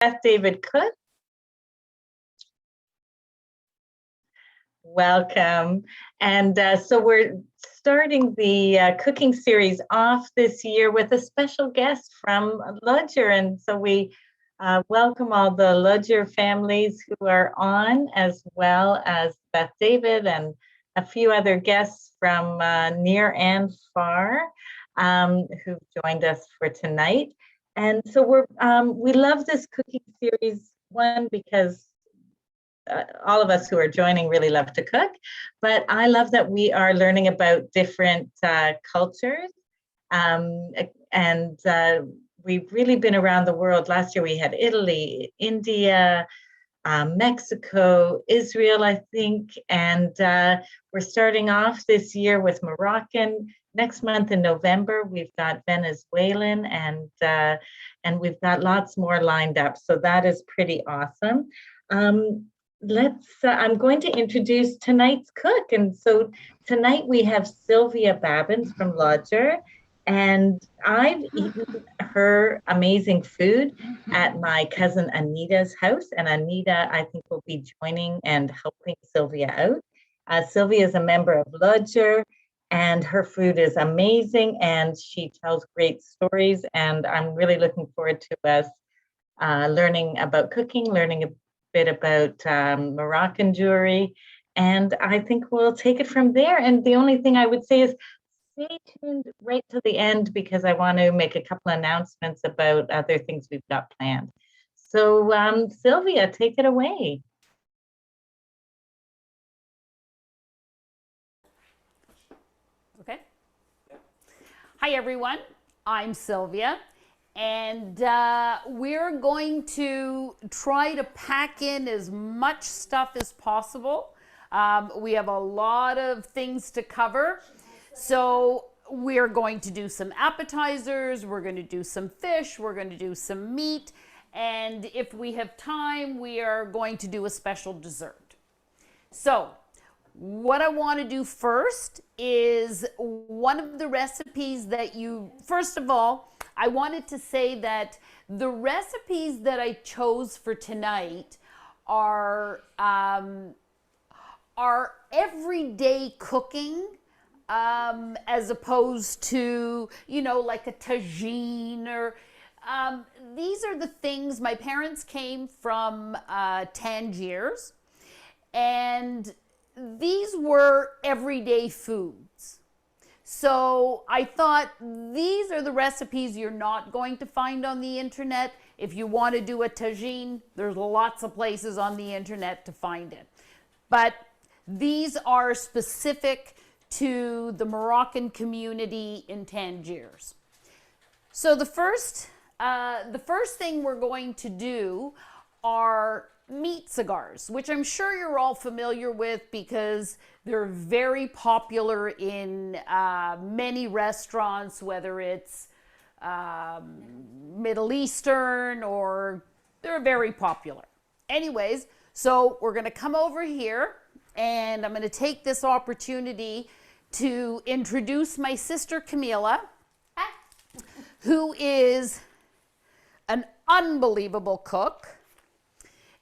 Beth David Cook. Welcome. And so we're starting the cooking series off this year with a special guest from Lodger. And so we welcome all the Lodger families who are on, as well as Beth David and a few other guests from near and far who've joined us for tonight. And so we love this cooking series, one, because all of us who are joining really love to cook, but I love that we are learning about different cultures. And we've really been around the world. Last year we had Italy, India, Mexico, Israel, I think, and we're starting off this year with Moroccan. Next month in November, we've got Venezuelan, and we've got lots more lined up. So that is pretty awesome. I'm going to introduce tonight's cook. And so tonight we have Sylvia Babbins from Lodger, and I've eaten her amazing food at my cousin Anita's house. And Anita, I think, will be joining and helping Sylvia out. Sylvia is a member of Lodger, and her food is amazing, and she tells great stories. And I'm really looking forward to us learning about cooking, learning a bit about Moroccan jewelry, and I think we'll take it from there. And the only thing I would say is stay tuned right to the end, because I want to make a couple announcements about other things we've got planned. So Sylvia, take it away. Okay. Hi everyone, I'm Sylvia. And we're going to try to pack in as much stuff as possible. We have a lot of things to cover. So we're going to do some appetizers, we're going to do some fish, we're going to do some meat, and if we have time, we are going to do a special dessert. So what I want to do first is one of the recipes that first of all, I wanted to say that the recipes that I chose for tonight are everyday cooking, as opposed to, like a tagine or, these are the things. My parents came from Tangiers, and these were everyday foods. So I thought these are the recipes you're not going to find on the internet. If you want to do a tagine, there's lots of places on the internet to find it. But these are specific to the Moroccan community in Tangiers. So the first thing we're going to do are meat cigars, which I'm sure you're all familiar with because they're very popular in many restaurants, whether it's Middle Eastern, or they're very popular. Anyways, so we're going to come over here, and I'm going to take this opportunity to introduce my sister Camila, who is an unbelievable cook.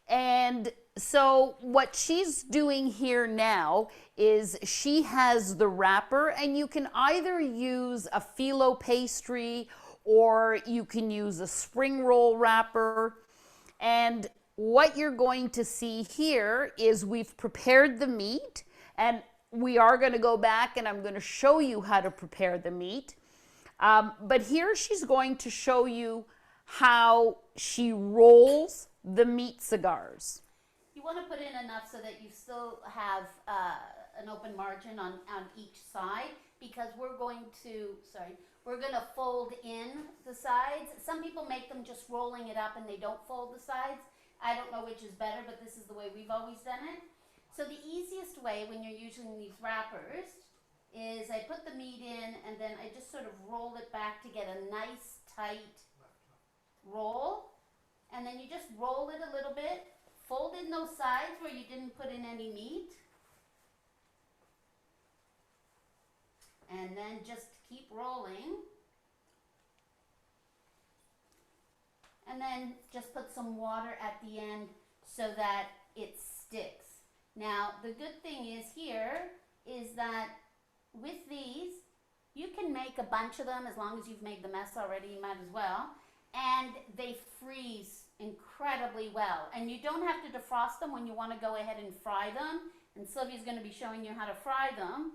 And so what she's doing here now is she has the wrapper, and you can either use a phyllo pastry or you can use a spring roll wrapper. And what you're going to see here is we've prepared the meat, and we are going to go back and I'm going to show you how to prepare the meat. But here she's going to show you how she rolls the meat cigars. You want to put in enough so that you still have an open margin on each side, because we're going to fold in the sides. Some people make them just rolling it up and they don't fold the sides. I don't know which is better, but this is the way we've always done it. So the easiest way when you're using these wrappers is I put the meat in and then I just sort of roll it back to get a nice tight roll. And then you just roll it a little bit, fold in those sides where you didn't put in any meat, and then just keep rolling. and then just put some water at the end so that it sticks. Now, the good thing is here is that with these, you can make a bunch of them as long as you've made the mess already, you might as well. And they freeze incredibly well. And you don't have to defrost them when you want to go ahead and fry them. And Sylvia's going to be showing you how to fry them.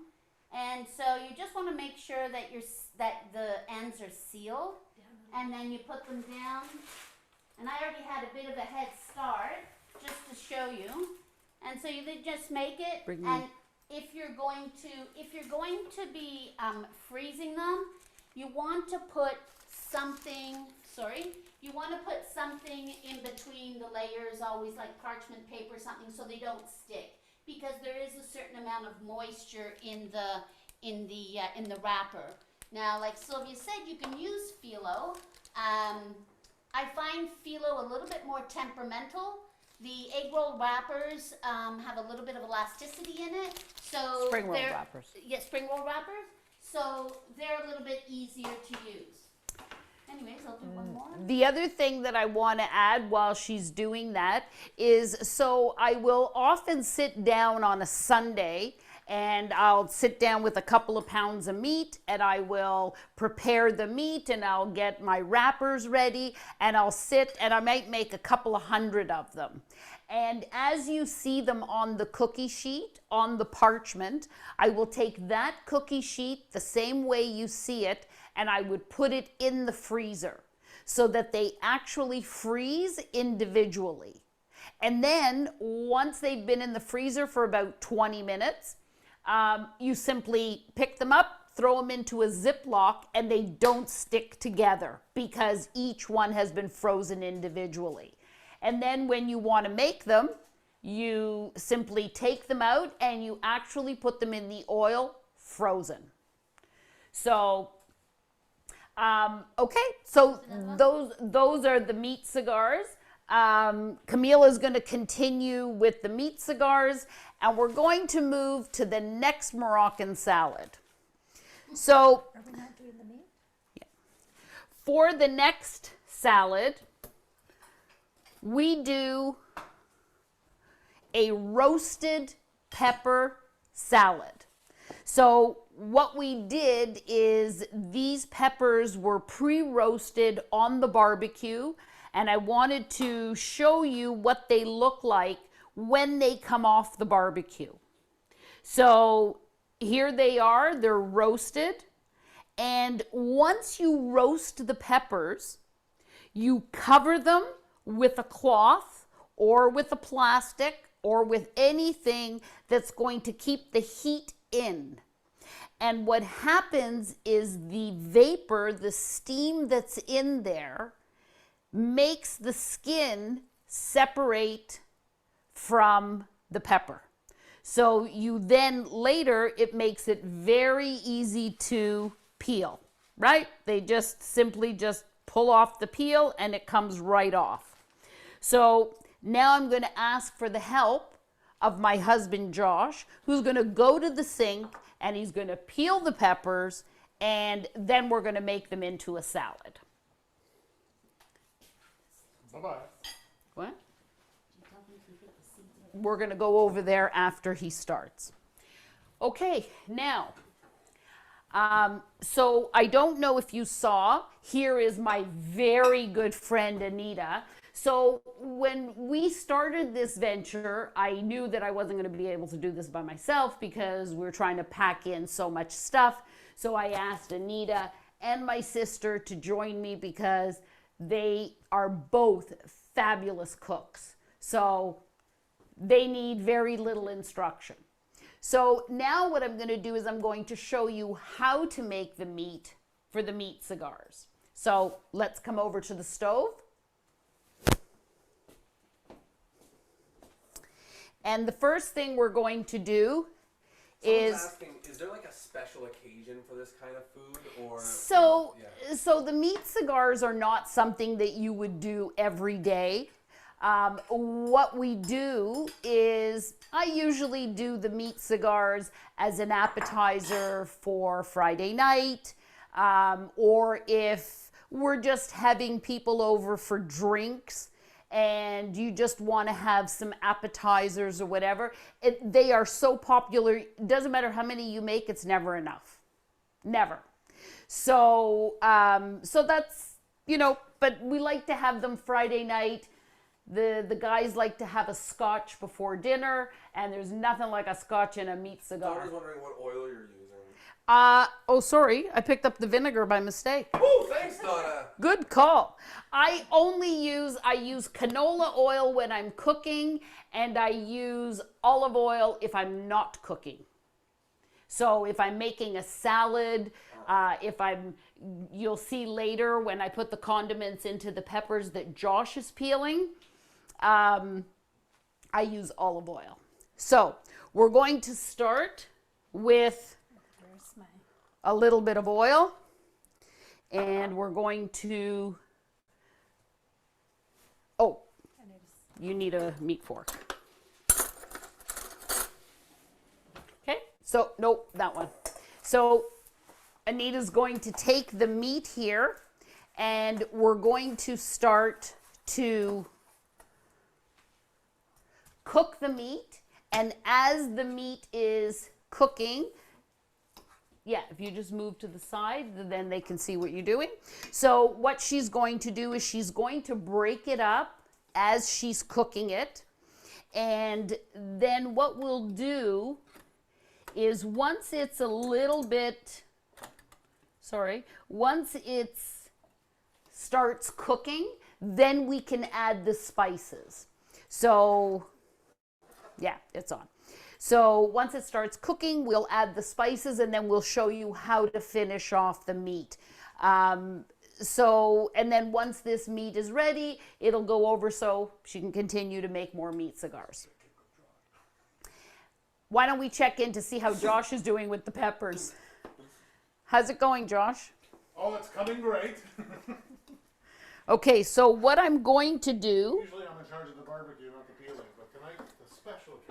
And so you just want to make sure that the ends are sealed. And then you put them down. And I already had a bit of a head start just to show you. And so you just make it. And if you're going to be freezing them, you want to put something. You want to put something in between the layers, always like parchment paper, something, so they don't stick, because there is a certain amount of moisture in the wrapper. Now, like Sylvia said, you can use phyllo. I find phyllo a little bit more temperamental. The egg roll wrappers have a little bit of elasticity in it, so Spring roll wrappers. Yeah, spring roll wrappers. So they're a little bit easier to use. Anyways, I'll do one more. The other thing that I want to add while she's doing that is, so I will often sit down on a Sunday and I'll sit down with a couple of pounds of meat and I will prepare the meat and I'll get my wrappers ready and I'll sit and I might make a couple of hundred of them. And as you see them on the cookie sheet, on the parchment, I will take that cookie sheet the same way you see it and I would put it in the freezer so that they actually freeze individually. And then once they've been in the freezer for about 20 minutes, you simply pick them up, throw them into a Ziploc, and they don't stick together because each one has been frozen individually. And then when you want to make them, you simply take them out and you actually put them in the oil frozen. So, okay, so those are the meat cigars. Camille is going to continue with the meat cigars, and we're going to move to the next Moroccan salad. So, Are we not doing the meat? yeah. For the next salad, we do a roasted pepper salad. So what we did is these peppers were pre-roasted on the barbecue, and I wanted to show you what they look like when they come off the barbecue. So here they are, they're roasted. And once you roast the peppers, you cover them with a cloth or with a plastic or with anything that's going to keep the heat in. And what happens is the vapor, the steam that's in there, makes the skin separate from the pepper. So you then later, it makes it very easy to peel, right? They just simply just pull off the peel and it comes right off. So now I'm going to ask for the help of my husband Josh, who's going to go to the sink and he's going to peel the peppers, and then we're going to make them into a salad. Bye-bye. What? We're going to go over there after he starts. Okay, now, so I don't know if you saw, here is my very good friend Anita. So when we started this venture, I knew that I wasn't going to be able to do this by myself because we're trying to pack in so much stuff. So I asked Anita and my sister to join me because they are both fabulous cooks. So they need very little instruction. So now what I'm going to do is I'm going to show you how to make the meat for the meat cigars. So let's come over to the stove. And the first thing we're going to do is asking, is there like a special occasion for this kind of food, or so the meat cigars are not something that you would do every day. What we do is I usually do the meat cigars as an appetizer for Friday night, or if we're just having people over for drinks and you just want to have some appetizers or whatever, they are so popular. It doesn't matter how many you make, it's never enough. Never. So, so that's, you know, but we like to have them Friday night. The guys like to have a scotch before dinner, and there's nothing like a scotch and a meat cigar. I was wondering what oil you're using. Oh, sorry. I picked up the vinegar by mistake. Oh, thanks, Donna. Good call. I use canola oil when I'm cooking, and I use olive oil if I'm not cooking. So if I'm making a salad, you'll see later when I put the condiments into the peppers that Josh is peeling, I use olive oil. So we're going to start with a little bit of oil, and we're going to, oh, you need a meat fork. Okay, so, nope, that one. So Anita's going to take the meat here, and we're going to start to cook the meat. And as the meat is cooking, yeah, if you just move to the side, then they can see what you're doing. So what she's going to do is she's going to break it up as she's cooking it. And then what we'll do is once it's a little bit, once it starts cooking, then we can add the spices. So, yeah, it's on. So once it starts cooking, we'll add the spices, and then we'll show you how to finish off the meat. And then once this meat is ready, it'll go over so she can continue to make more meat cigars. Why don't we check in to see how Josh is doing with the peppers? How's it going, Josh? Oh, it's coming great. Okay, so what I'm going to do... Usually I'm in charge of the barbecue, not the peeling, but tonight, the special occasion.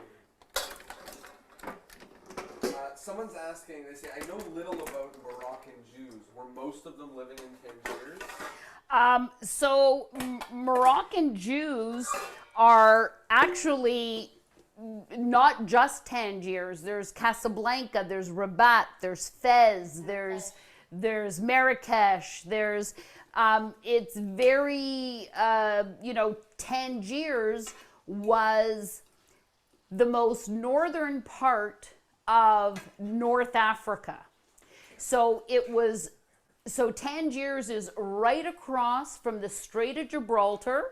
Someone's asking, they say, I know little about Moroccan Jews. Were most of them living in Tangiers? Moroccan Jews are actually not just Tangiers. There's Casablanca, there's Rabat, there's Fez, there's Marrakesh, there's, it's very, Tangiers was the most northern part of North Africa. So Tangiers is right across from the Strait of Gibraltar,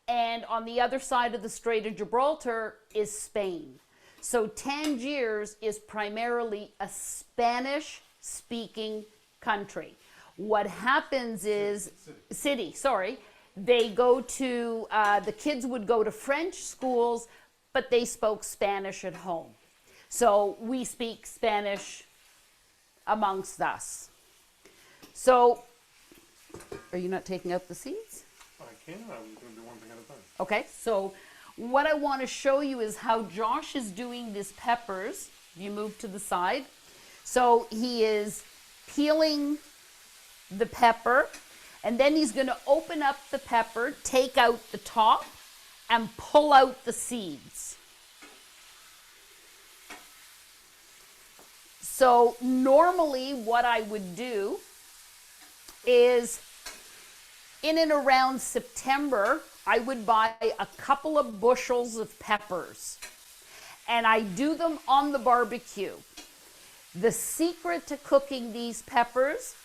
and on the other side of the Strait of Gibraltar is Spain. So Tangiers is primarily a Spanish-speaking country. What happens is, they go to, the kids would go to French schools, but they spoke Spanish at home. So we speak Spanish amongst us. So, are you not taking out the seeds? I can. I'm going to do one thing at a time. Okay, so what I want to show you is how Josh is doing these peppers. You move to the side. So he is peeling the pepper, and then he's going to open up the pepper, take out the top, and pull out the seeds. So normally what I would do is in and around September, I would buy a couple of bushels of peppers, and I do them on the barbecue. The secret to cooking these peppers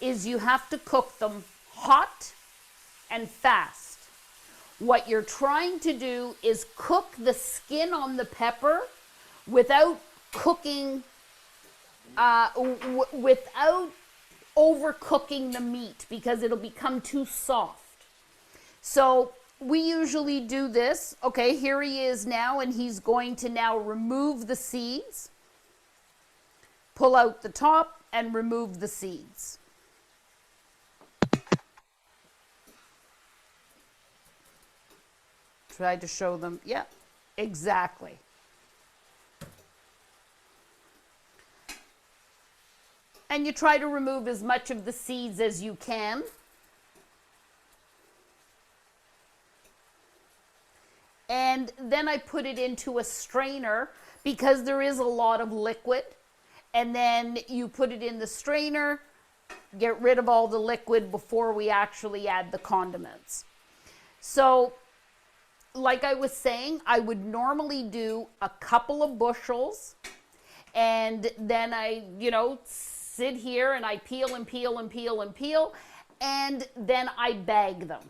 is you have to cook them hot and fast. What you're trying to do is cook the skin on the pepper without cooking, without overcooking the meat, because it'll become too soft. So we usually do this. Okay, here he is now, and he's going to now remove the seeds, pull out the top, and remove the seeds. Try to show them. Yeah, exactly. And you try to remove as much of the seeds as you can. And then I put it into a strainer because there is a lot of liquid. And then you put it in the strainer, get rid of all the liquid before we actually add the condiments. So, like I was saying, I would normally do a couple of bushels, and then I, sit here and I peel and peel and peel and peel, and then I bag them.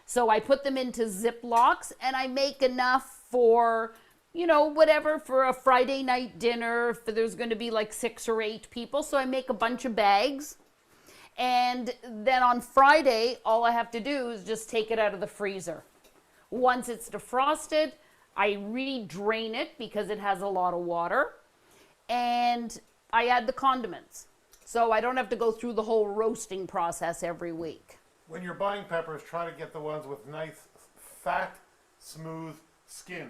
So I put them into Ziplocs, and I make enough for, whatever, for a Friday night dinner, if there's going to be like 6 or 8 people. So I make a bunch of bags. And then on Friday, all I have to do is just take it out of the freezer. Once it's defrosted, I re-drain it because it has a lot of water. And I add the condiments. So I don't have to go through the whole roasting process every week. When you're buying peppers, try to get the ones with nice, fat, smooth skin.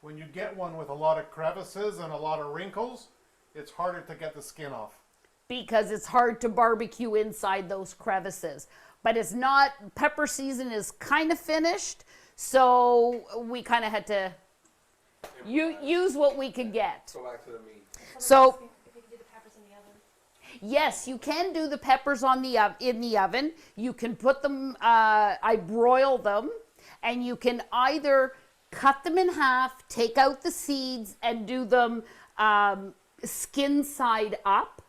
When you get one with a lot of crevices and a lot of wrinkles, it's harder to get the skin off. Because it's hard to barbecue inside those crevices. But it's not, pepper season is kind of finished, so we kind of had to use what we could get. Go back to the meat. So, yes, you can do the peppers in the oven. You can put them, I broil them, and you can either cut them in half, take out the seeds, and do them skin side up.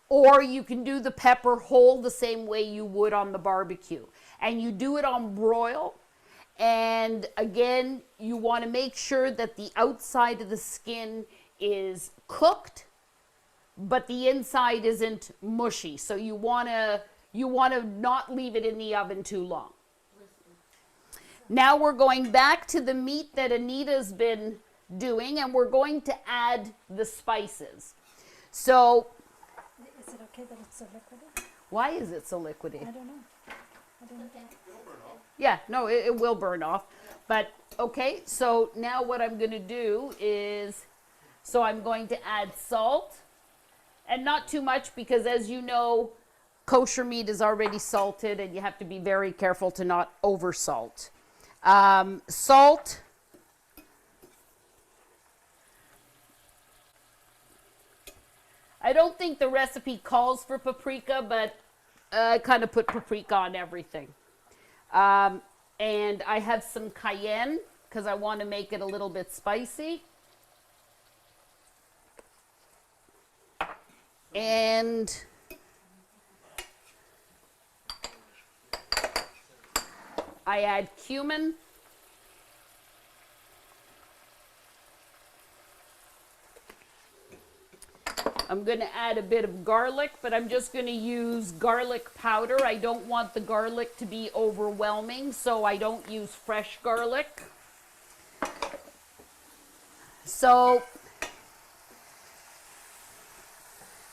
Or you can do the pepper whole the same way you would on the barbecue. And you do it on broil. And again, you want to make sure that the outside of the skin is cooked, but the inside isn't mushy. So you want to not leave it in the oven too long. Now we're going back to the meat that Anita's been doing, and we're going to add the spices. So, is it okay that it's so liquidy? why is it so liquidy? I don't know. Yeah, no, it will burn off. But, okay, so now what I'm going to do is, so I'm going to add salt. And not too much because, as you know, kosher meat is already salted and you have to be very careful to not over salt. Salt. I don't think the recipe calls for paprika, but I kind of put paprika on everything. And I have some cayenne because I want to make it a little bit spicy. And I add cumin. I'm going to add a bit of garlic, but I'm just going to use garlic powder. I don't want the garlic to be overwhelming, so I don't use fresh garlic. So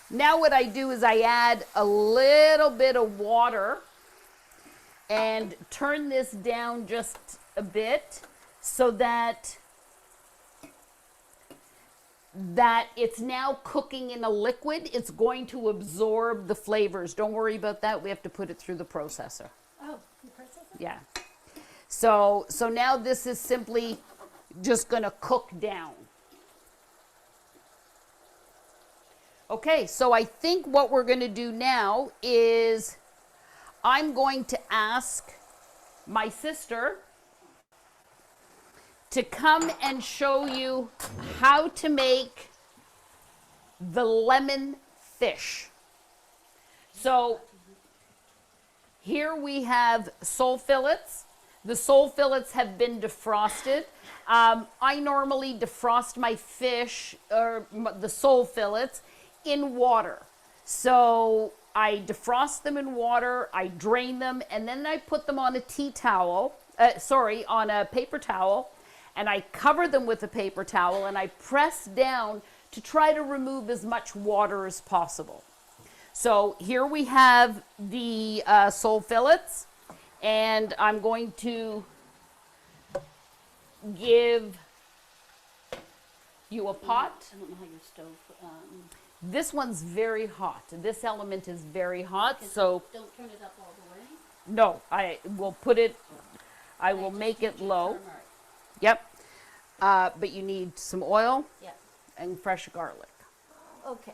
now what I do is I add a little bit of water and turn this down just a bit so that it's now cooking in a liquid. It's going to absorb the flavors. Don't worry about that. We have to put it through the processor. Oh, the processor? Yeah. So now this is simply just going to cook down. Okay, so I think what we're going to do now is I'm going to ask my sister to come and show you how to make the lemon fish. So here we have sole fillets. The sole fillets have been defrosted. I normally defrost my fish, or the sole fillets, in water. So I defrost them in water, I drain them, and then I put them on a on a paper towel, and I cover them with a paper towel, and I press down to try to remove as much water as possible. So here we have the sole fillets, and I'm going to give you a pot. I don't know how your stove. This one's very hot. This element is very hot, so Don't turn it up all the way. no, I will put it, I will make it low. Turmeric. Yep. But you need some oil Yeah. and fresh garlic. Okay.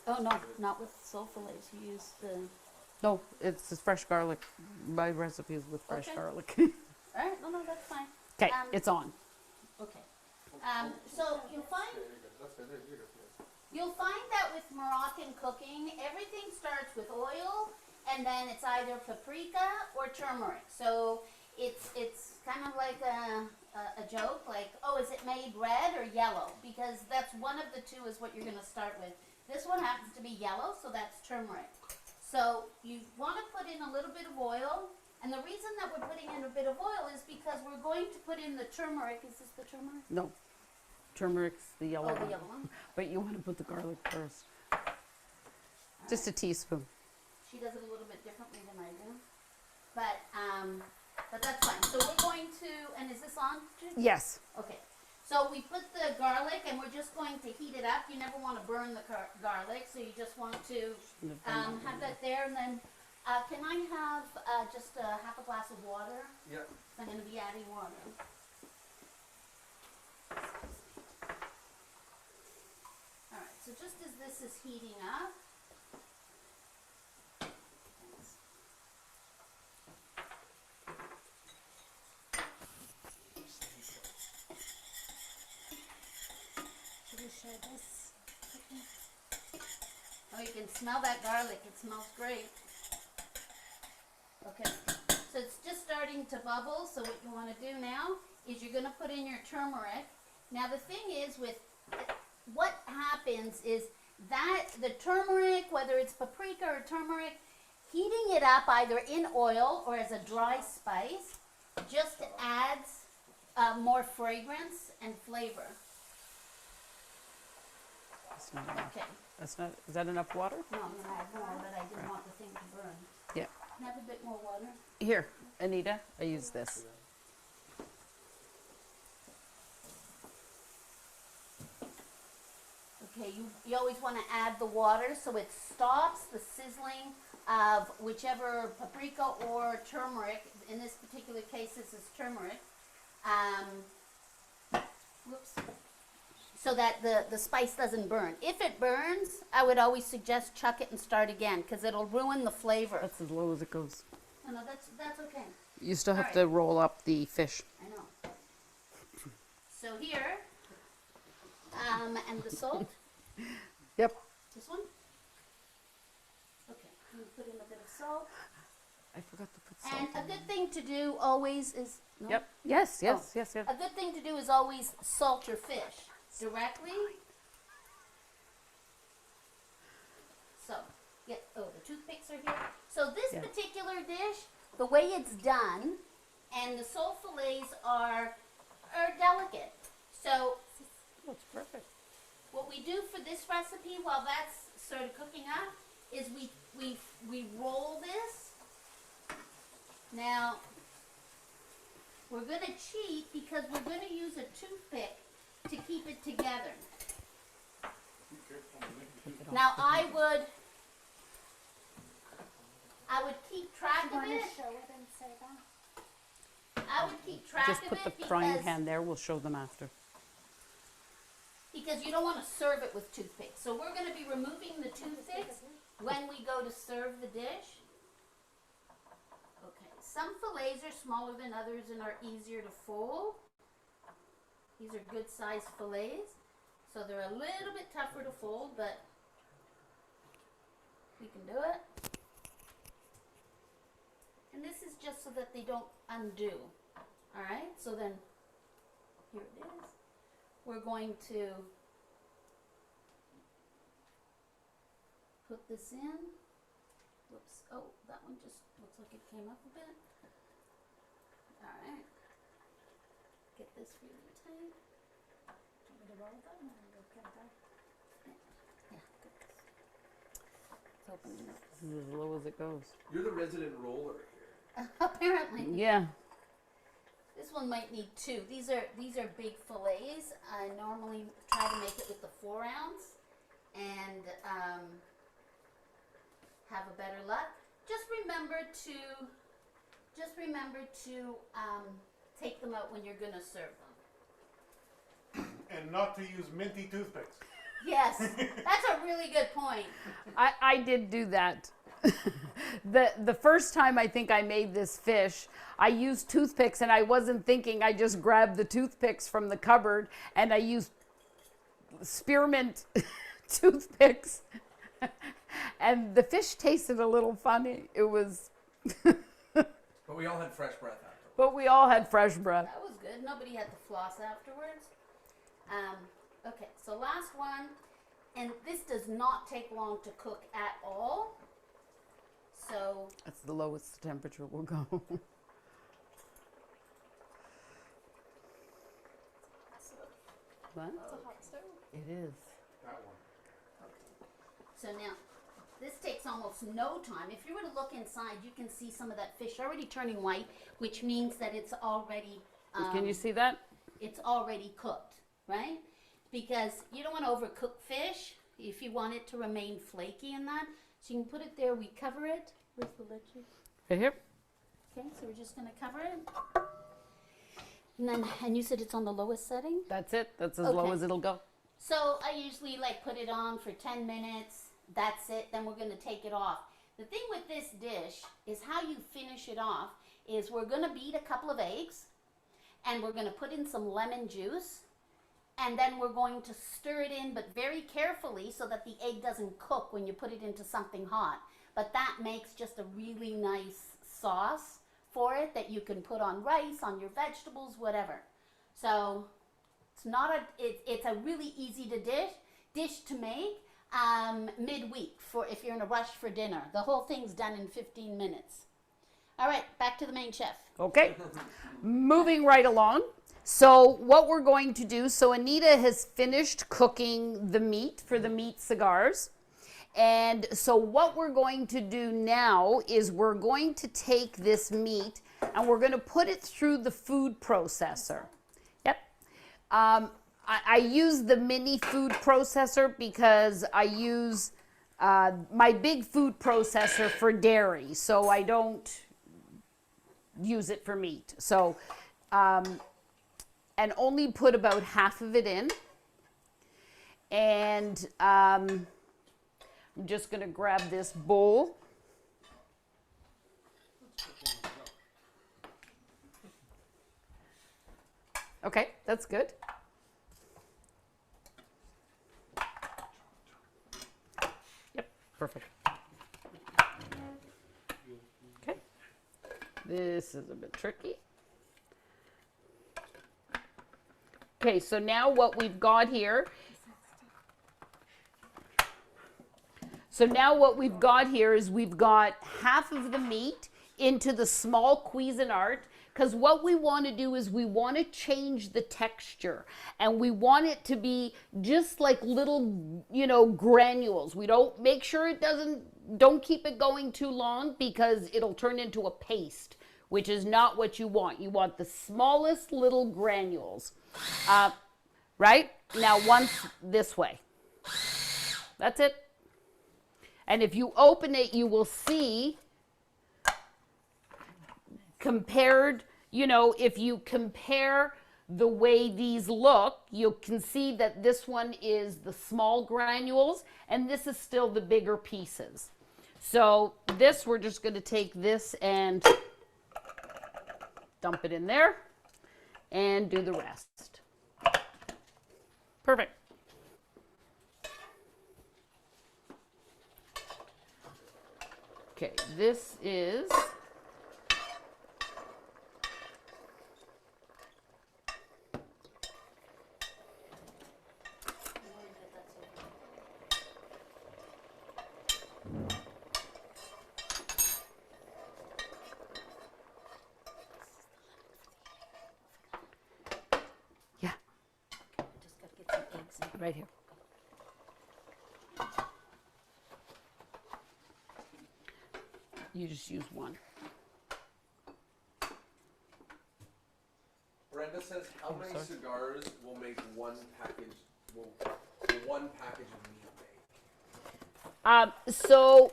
Oh, no, not with soul fillets. You use the. No, it's just fresh garlic. My recipe is with fresh Okay. garlic. All right. No, that's fine. Okay, Um, it's on. Okay. So you'll find that with Moroccan cooking, everything starts with oil, and then it's either paprika or turmeric. So it's kind of like a joke, like, oh, is it made red or yellow? Because that's one of the two is what you're going to start with. This one happens to be yellow, so that's turmeric. So you want to put in a little bit of oil. And the reason that we're putting in a bit of oil is because we're going to put in the turmeric. Is this the turmeric? No, turmeric's the yellow Oh, the one. yellow one. But you want to put the garlic first. Just a teaspoon. She does it a little bit differently than I do. But that's fine. So we're going to, and is this on? Yes. Okay. So we put the garlic and we're just going to heat it up. You never want to burn the garlic, so you just want to have that there. And then can I have just half a glass of water? Yeah. I'm going to be adding water. All right, so just as this is heating up, Should we share this? oh, you can smell that garlic. It smells great. Okay, so it's just starting to bubble. So what you want to do now is you're going to put in your turmeric. Now the thing is with what happens is that the turmeric, whether it's paprika or turmeric, heating it up either in oil or as a dry spice just adds more fragrance and flavor. That's not enough. Okay, That's not, is that enough water? no, I'm going to add more, but I didn't want the thing to burn. Yeah. Can I have a bit more water? Here, Anita, I use this. Okay, you always want to add the water so it stops the sizzling of whichever paprika or turmeric. In this particular case, this is turmeric. Whoops. So that the spice doesn't burn. If it burns, I would always suggest chuck it and start again because it'll ruin the flavor. That's as low as it goes. No, that's okay. You still have All to right. roll up the fish. I know. So here, and the salt. Yep. This one? Okay, I'm gonna put in a bit of salt. I forgot to put salt And a in. good thing to do always is, no? Yep. Yes, yes, yes, yes. A good thing to do is always salt your fish directly. So, the toothpicks are here. So this Yeah. particular dish, the way it's done, and the sole fillets are delicate. So That's perfect. what we do for this recipe while that's sort of cooking up is we roll this. Now, we're going to cheat because we're going to use a toothpick to keep it together. Now, I would keep track You of want it. to show it and say that? I would keep track Just of put it the frying because pan there. We'll show them after. you don't want to serve it with toothpicks. So we're going to be removing the toothpicks when we go to serve the dish. Okay, some fillets are smaller than others and are easier to fold. These are good sized fillets, so they're a little bit tougher to fold, but we can do it. And this is just so that they don't undo. All right, so then here it is. We're going to put this in. Whoops. Oh, that one just looks like it came up a bit. All right. Get this really tight. Do you want me to roll them and go put it back? Yeah, good. It's opening up. This is as low as it goes. You're the resident roller here. Apparently. Yeah. This one might need two. These are big fillets. I normally try to make it with the 4 ounce. and have a better luck. Just remember to take them out when you're going to serve them. And not to use minty toothpicks. Yes, that's a really good point. I did do that. The first time I think I made this fish, I used toothpicks and I wasn't thinking. I just grabbed the toothpicks from the cupboard and I used spearmint toothpicks. And the fish tasted a little funny. It was. But we all had fresh breath after. But we all had fresh breath. That was good. Nobody had to floss afterwards. Okay, so last one. And this does not take long to cook at all. So That's the lowest temperature we'll go. What? It's a hot stove. It is. That one. So now, this takes almost no time. If you were to look inside, you can see some of that fish already turning white, which means that it's already Can you see that? it's already cooked, right? Because you don't want to overcook fish if you want it to remain flaky and that. So you can put it there. We cover it. Where's the lid? Right here. Okay, so we're just going to cover it. And you said it's on the lowest setting? That's it. That's as low Okay. as it'll go. So I usually like put it on for 10 minutes. That's it. Then we're going to take it off. The thing with this dish is how you finish it off is we're going to beat a couple of eggs and we're going to put in some lemon juice and then we're going to stir it in, but very carefully so that the egg doesn't cook when you put it into something hot. But that makes just a really nice sauce for it that you can put on rice, on your vegetables, whatever. So it's not it's a really easy to dish to make midweek for if you're in a rush for dinner. The whole thing's done in 15 minutes. All right, back to the main chef. Okay. Moving right along. So what we're going to do, so Anita has finished cooking the meat for the meat cigars. And so what we're going to do now is we're going to take this meat and we're going to put it through the food processor. Yep. I use the mini food processor because I use my big food processor for dairy, so I don't use it for meat. So, and only put about half of it in. And I'm just going to grab this bowl. Okay, that's good. Yep, perfect. Okay. This is a bit tricky. Okay, so now what we've got here is we've got half of the meat into the small Cuisinart, because what we want to do is we want to change the texture and we want it to be just like little, granules. We don't make sure don't keep it going too long because it'll turn into a paste, which is not what you want. You want the smallest little granules, right? Now once this way, that's it. And if you open it, you will see compared, if you compare the way these look, you can see that this one is the small granules and this is still the bigger pieces. So this, we're just going to take this and dump it in there and do the rest. Perfect. Okay, this is yeah, Just got to get some eggs in. right here. You just use one. Brenda says, how many sorry. cigars will make one package? Will one package of meat make? So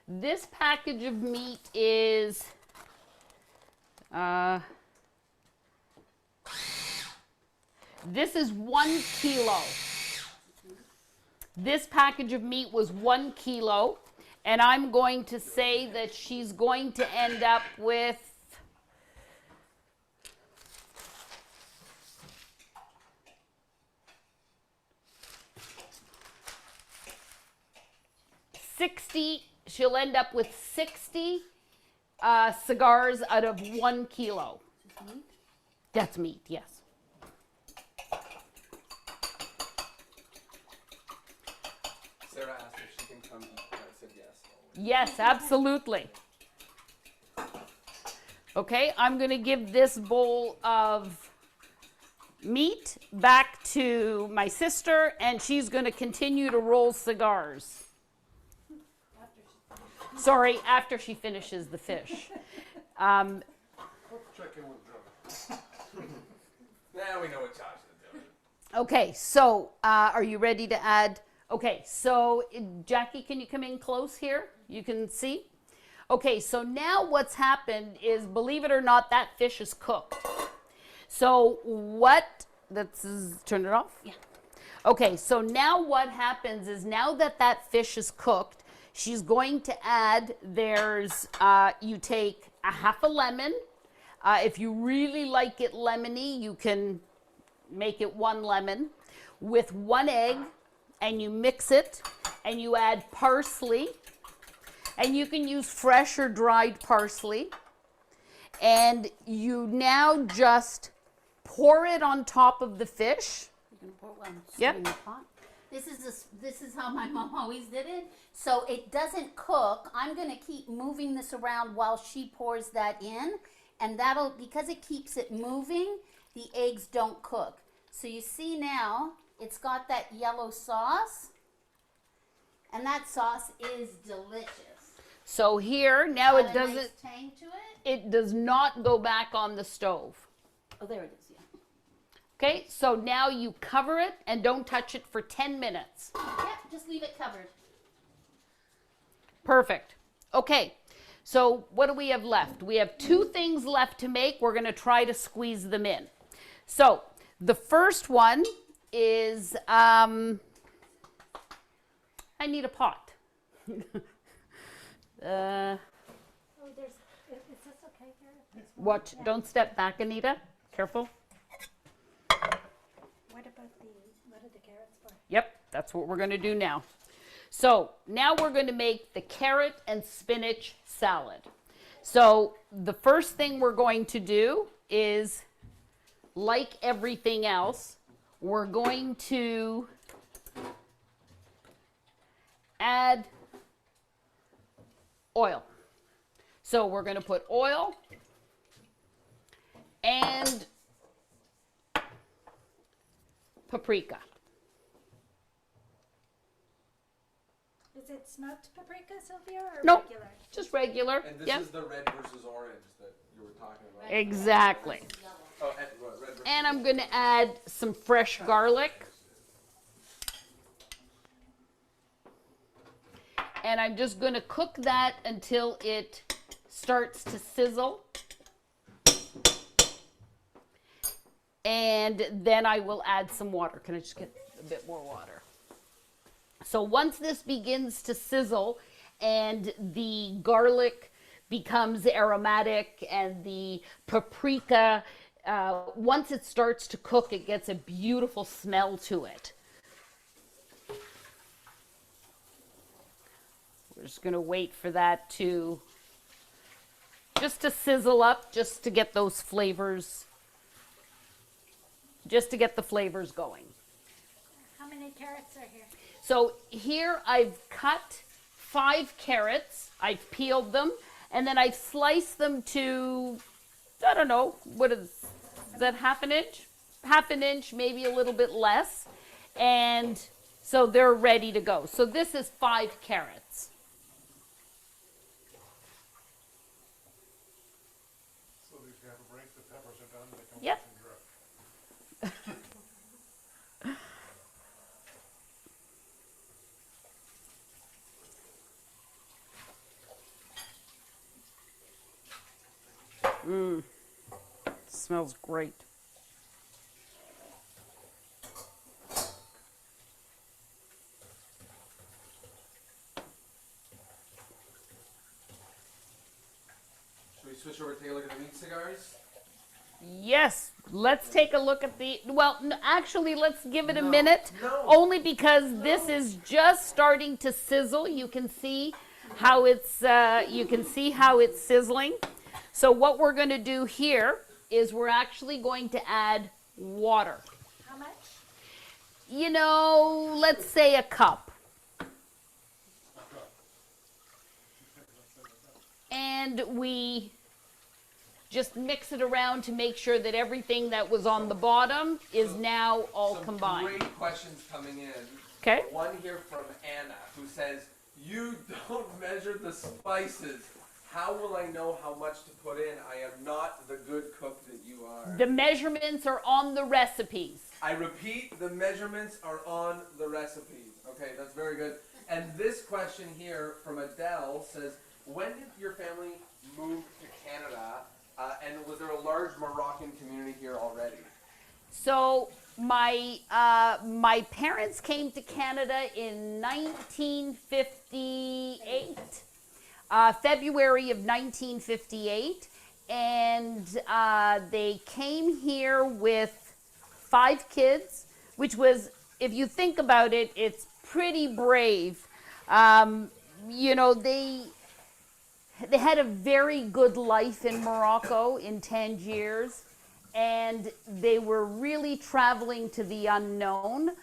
this package of meat is this is 1 kilo. This package of meat was 1 kilo, and I'm going to say that she's going to end up with 60. She'll end up with 60 cigars out of 1 kilo. That's meat, yes. Sarah asked if she can come eat, and I said yes. Yes, absolutely. Okay, I'm going to give this bowl of meat back to my sister, and she's going to continue to roll cigars. Sorry, after she finishes the fish. Let's check in with Joe. Now we know what Josh is doing. Okay, so are you ready to add? Okay, so Jackie, can you come in close here? You can see? Okay, so now what's happened is, believe it or not, that fish is cooked. So turn it off? Yeah. Okay, so now what happens is, now that that fish is cooked, she's going to add, you take a half a lemon. If you really like it lemony, you can make it 1 lemon with 1 egg, and you mix it, and you add parsley, and you can use fresh or dried parsley, and you now just pour it on top of the fish. You're gonna pour one Yep. in the pot. This is how my mom always did it. So it doesn't cook. I'm gonna keep moving this around while she pours that in, and because it keeps it moving, the eggs don't cook. So you see now, it's got that yellow sauce, and that sauce is delicious. So here, now it Got a doesn't, nice tang to it. it does not go back on the stove. Oh, there it is. Yeah. Okay, so now you cover it and don't touch it for 10 minutes. Yeah. Just leave it covered. Perfect. Okay, so what do we have left? We have 2 things left to make. We're going to try to squeeze them in. So the first one is, I need a pot. Oh, there's, is this okay here? This one? Watch, Yeah. don't step back, Anita. Careful. What are the carrots for? Yep, that's what we're going to do now. So now we're going to make the carrot and spinach salad. So the first thing we're going to do is, like everything else, we're going to add oil. So we're going to put oil and paprika. Is it smoked paprika, Sylvia, or Nope. regular? Just regular. And this Yep. is the red versus orange that you were talking about. Exactly. Oh, and red versus And I'm going to add some fresh garlic. And I'm just going to cook that until it starts to sizzle. And then I will add some water. Can I just get a bit more water? So once this begins to sizzle and the garlic becomes aromatic and the paprika, once it starts to cook, it gets a beautiful smell to it. We're just going to wait for that to sizzle up, just to get those flavors, just to get the flavors going. How many carrots are here? So here I've cut 5 carrots, I've peeled them, and then I've sliced them to, I don't know, what is that, half an inch? Half an inch, maybe a little bit less. And so they're ready to go. So this is 5 carrots. So these have a break, the peppers are done, they can Yep. wash and dry. smells great. Should we switch over to take a look at the meat cigars? Yes, let's take a look at the, well, actually, let's give it a No, minute. no. Only because this is just starting to sizzle. You can see how it's sizzling. So what we're going to do here is we're actually going to add water. How much? You know, let's say a cup. And we just mix it around to make sure that everything that was on the bottom is now all Some combined. great questions coming in. Okay. One here from Anna who says, "You don't measure the spices. How will I know how much to put in? I am not the good cook that you are." The measurements are on the recipes. I repeat, the measurements are on the recipes. Okay, that's very good. And this question here from Adele says, "When did your family move to Canada? And was there a large Moroccan community here already?" So my parents came to Canada in 1958, February of 1958, and they came here with 5 kids, which was, if you think about it, it's pretty brave. You know, they had a very good life in Morocco, in Tangiers, and they were really traveling to the unknown.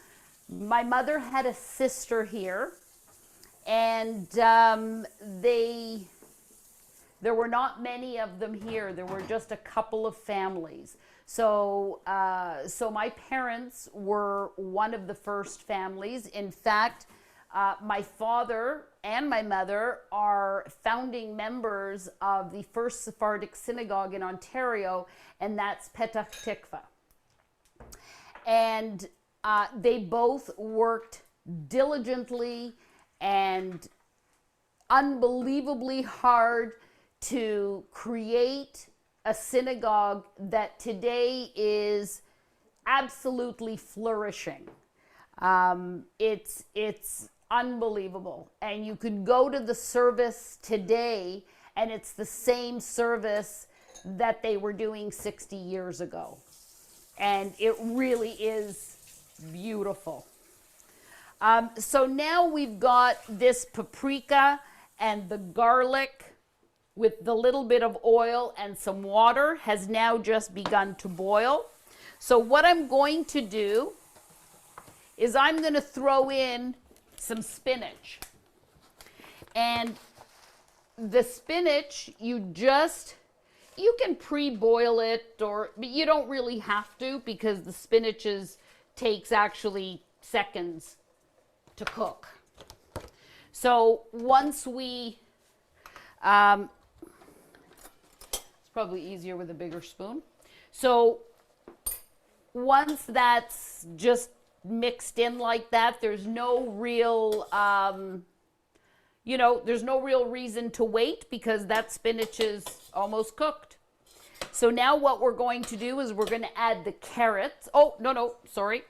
My mother had a sister here, and there were not many of them here. There were just a couple of families. So my parents were one of the first families. In fact, my father and my mother are founding members of the first Sephardic synagogue in Ontario, and that's Petach Tikva. And they both worked diligently and unbelievably hard to create a synagogue that today is absolutely flourishing. It's unbelievable. And you could go to the service today and it's the same service that they were doing 60 years ago. And it really is beautiful. So now we've got this paprika and the garlic with the little bit of oil and some water has now just begun to boil. So what I'm going to do is I'm going to throw in some spinach. And the spinach, you can pre-boil it, but you don't really have to, because the spinach takes actually seconds to cook. So once we, it's probably easier with a bigger spoon. So once that's just mixed in like that, there's no real, there's no real reason to wait, because that spinach is almost cooked. So now what we're going to do is we're going to add the carrots. Oh, no, sorry.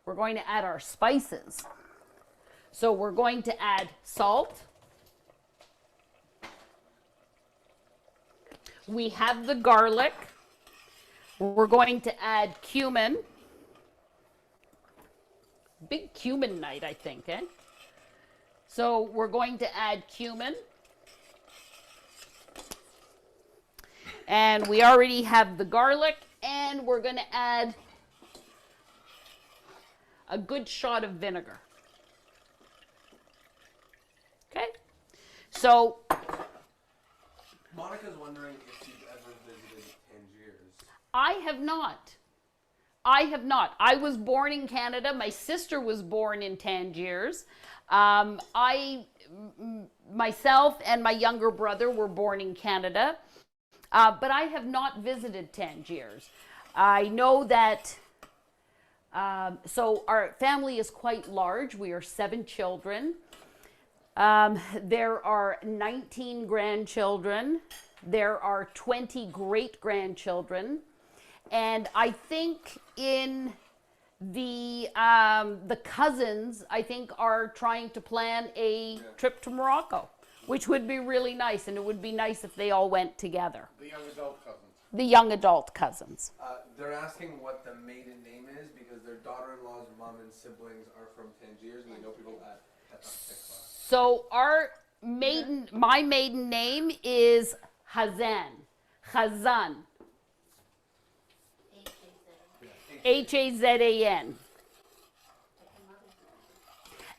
We're going to add our spices. So we're going to add salt. We have the garlic. We're going to add cumin. Big cumin night, I think, eh? So we're going to add cumin. And we already have the garlic, and we're going to add a good shot of vinegar. Okay? So Monica's wondering if you've ever visited Tangiers. I have not. I was born in Canada. My sister was born in Tangiers. Myself and my younger brother were born in Canada. But I have not visited Tangiers. I know that, so our family is quite large. We are 7 children. There are 19 grandchildren. There are 20 great-grandchildren. And I think in the cousins, I think, are trying to plan a trip to Morocco, which would be really nice. And it would be nice if they all went together. The young adult cousins. The young adult cousins. They're asking what the maiden name is because their daughter-in-law's mom and siblings are from Tangiers and they know people at Tikva. So my maiden name is Hazan. Hazan. Hazan.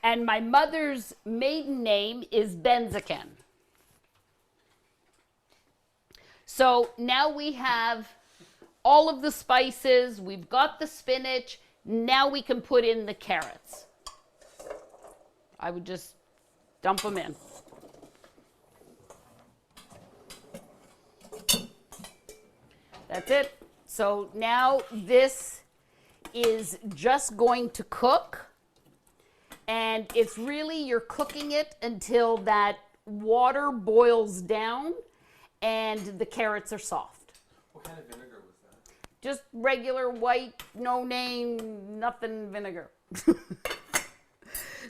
And my mother's maiden name is Benzaken. So now we have all of the spices, we've got the spinach, now we can put in the carrots. I would just dump them in. That's it. So now this is just going to cook, and it's really, you're cooking it until that water boils down and the carrots are soft. What kind of vinegar was that? Just regular white, no name, nothing vinegar.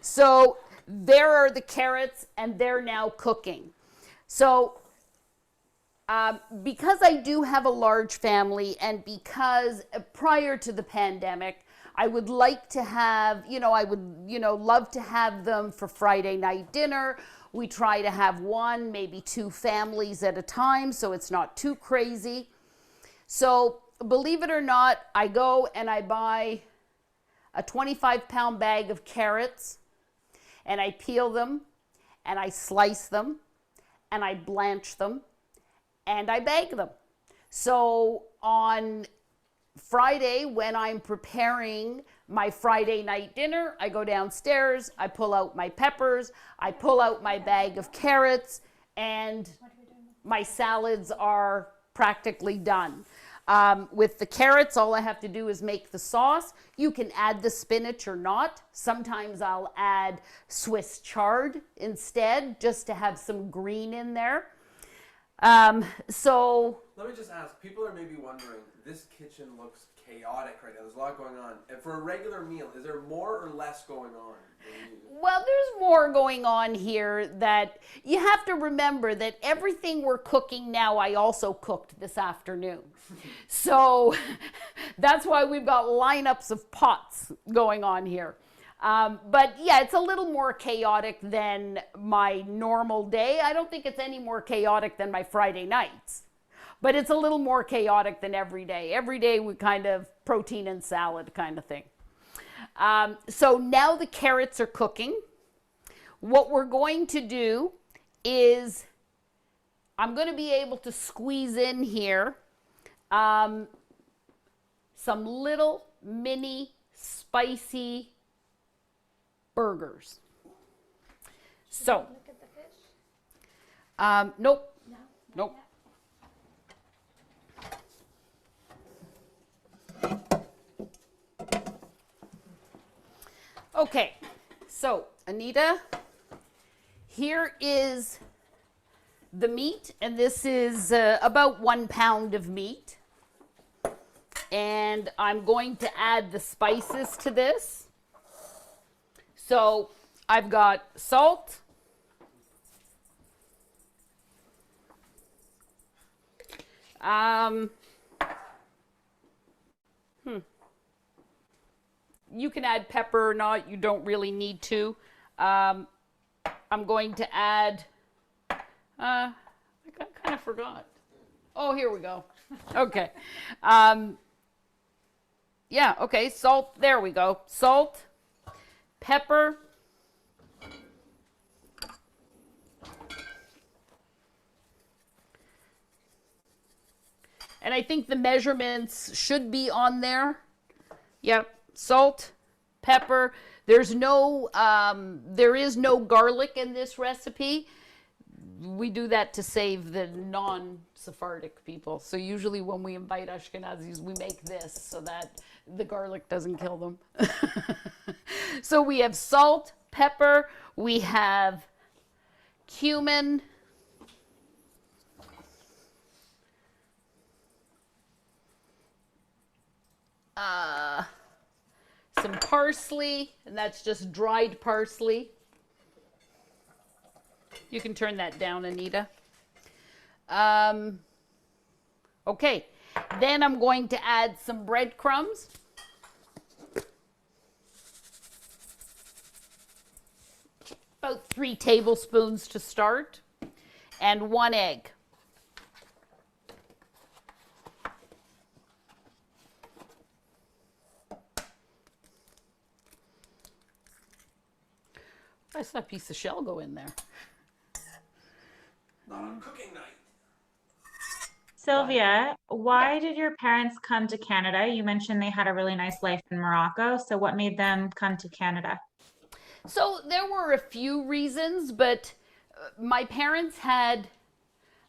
So there are the carrots and they're now cooking. So because I do have a large family and because prior to the pandemic, I would like to have, I would, love to have them for Friday night dinner. We try to have one, maybe two families at a time, so it's not too crazy. So believe it or not, I go and I buy a 25-pound bag of carrots, and I peel them, and I slice them, and I blanch them, and I bag them. So on Friday, when I'm preparing my Friday night dinner, I go downstairs, I pull out my peppers, I pull out my bag of carrots, and my salads are practically done. With the carrots, all I have to do is make the sauce. You can add the spinach or not. Sometimes I'll add Swiss chard instead, just to have some green in there. So let me just ask, people are maybe wondering, this kitchen looks chaotic right now. There's a lot going on. And for a regular meal, is there more or less going on? Well, there's more going on here that you have to remember that everything we're cooking now, I also cooked this afternoon. So that's why we've got lineups of pots going on here. But yeah, it's a little more chaotic than my normal day. I don't think it's any more chaotic than my Friday nights. But it's a little more chaotic than every day. Every day we kind of protein and salad kind of thing. So now the carrots are cooking. What we're going to do is I'm going to be able to squeeze in here some little mini spicy burgers. So, Look at the fish. nope, No. nope. Okay, so Anita, here is the meat, and this is about 1 pound of meat. And I'm going to add the spices to this. So I've got salt, you can add pepper or not, you don't really need to. I'm going to add, I kind of forgot. Oh, here we go. Okay. Yeah, okay, salt, there we go. Salt, pepper, and I think the measurements should be on there. Yep, salt, pepper. There is no garlic in this recipe. We do that to save the non-Sephardic people. So usually when we invite Ashkenazis, we make this so that the garlic doesn't kill them. So we have salt, pepper, we have cumin, some parsley, and that's just dried parsley. You can turn that down, Anita. Okay, then I'm going to add some breadcrumbs. About 3 tablespoons to start, and 1 egg. I saw a piece of shell go in there. Not on cooking night. Sylvia, why did your parents come to Canada? You mentioned they had a really nice life in Morocco. So what made them come to Canada? So there were a few reasons, but my parents had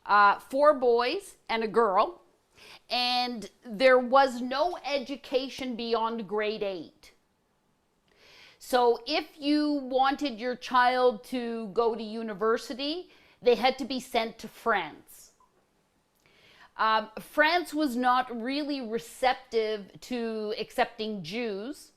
4 boys and a girl, and there was no education beyond grade 8. So if you wanted your child to go to university, they had to be sent to France. France was not really receptive to accepting Jews.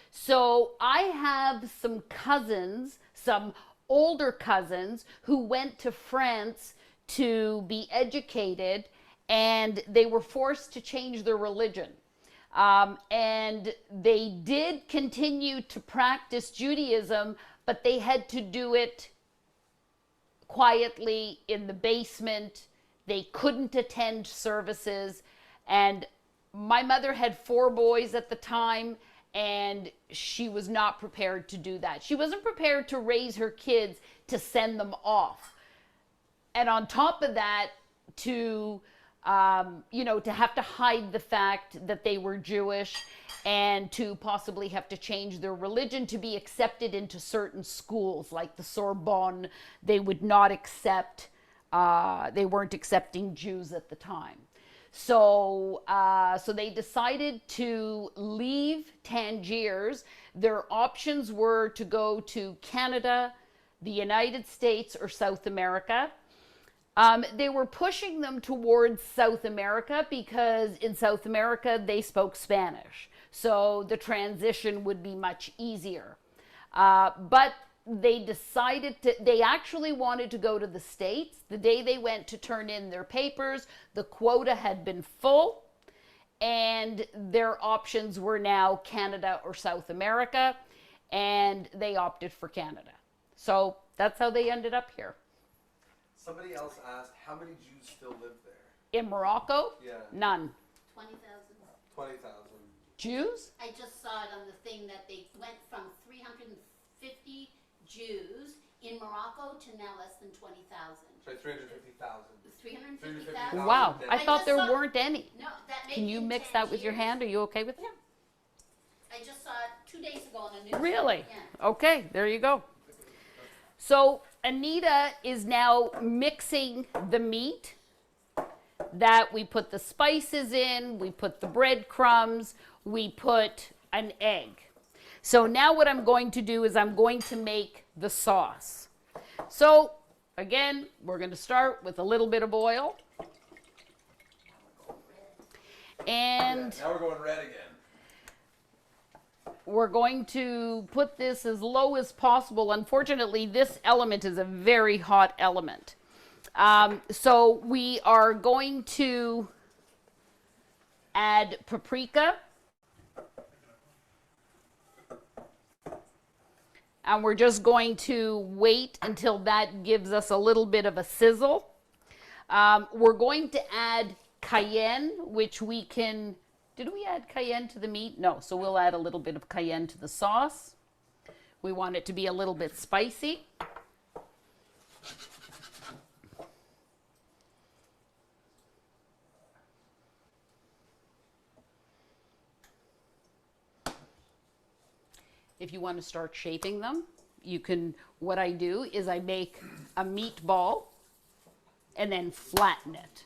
So I have some cousins, some older cousins, who went to France to be educated, and they were forced to change their religion. And they did continue to practice Judaism, but they had to do it quietly in the basement. They couldn't attend services. And my mother had 4 boys at the time, and she was not prepared to do that. She wasn't prepared to raise her kids to send them off. And on top of that, to to have to hide the fact that they were Jewish, and to possibly have to change their religion to be accepted into certain schools like the Sorbonne. They would not accept, they weren't accepting Jews at the time. So they decided to leave Tangiers. Their options were to go to Canada, the United States, or South America. They were pushing them towards South America because in South America they spoke Spanish. So the transition would be much easier. But they decided they actually wanted to go to the States. The day they went to turn in their papers, the quota had been full, and their options were now Canada or South America, and they opted for Canada. So that's how they ended up here. Somebody else asked, how many Jews still live there? In Morocco? Yeah. None. 20,000. 20,000. Jews? I just saw it on the thing that they went from 350 Jews in Morocco to now less than 20,000. Sorry, 350,000. 350,000? Wow. I I thought just there saw- weren't any. No, that may Can be you in mix that with your Tangiers. hand? Are you okay with that? I just saw it 2 days ago on the news. Really? Yeah. Okay, there you go. So Anita is now mixing the meat that we put the spices in, we put the breadcrumbs, we put an egg. So now what I'm going to do is I'm going to make the sauce. So again, we're going to start with a little bit of oil. And Now we're going red again. we're going to put this as low as possible. Unfortunately, this element is a very hot element. So we are going to add paprika. And we're just going to wait until that gives us a little bit of a sizzle. We're going to add cayenne, which we can... Did we add cayenne to the meat? No, so we'll add a little bit of cayenne to the sauce. We want it to be a little bit spicy. If you want to start shaping them, you can, what I do is I make a meatball and then flatten it.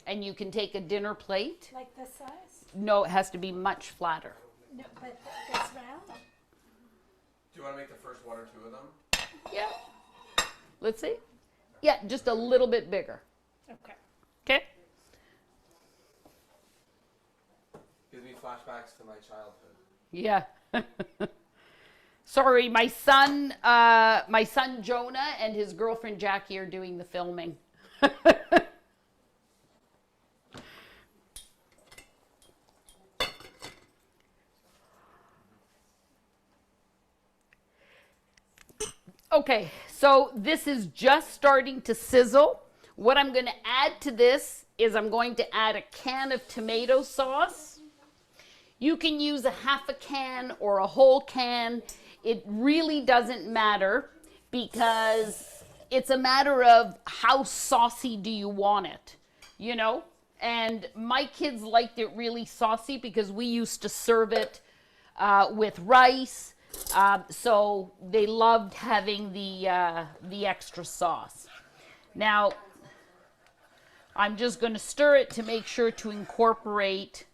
And you can take a dinner plate. Like this size? No, it has to be much flatter. No, but this round? Do you want to make the first 1 or 2 of them? Yeah. Let's see. Yeah, just a little bit bigger. Okay. Okay? Gives me flashbacks to my childhood. Yeah. Sorry, my son Jonah and his girlfriend Jackie are doing the filming. Okay, so this is just starting to sizzle. What I'm going to add to this is I'm going to add a can of tomato sauce. You can use a half a can or a whole can. It really doesn't matter because it's a matter of how saucy do you want it, you know? And my kids liked it really saucy because we used to serve it with rice. So they loved having the extra sauce. Now, I'm just going to stir it to make sure to incorporate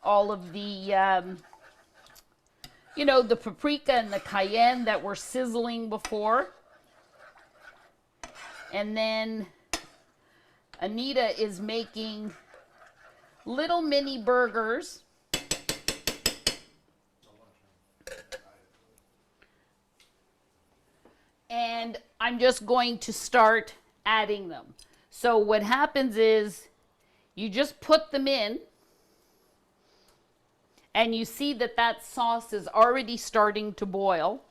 all of the, you know, the paprika and the cayenne that were sizzling before. And then Anita is making little mini burgers. And I'm just going to start adding them. So what happens is you just put them in and you see that that sauce is already starting to boil.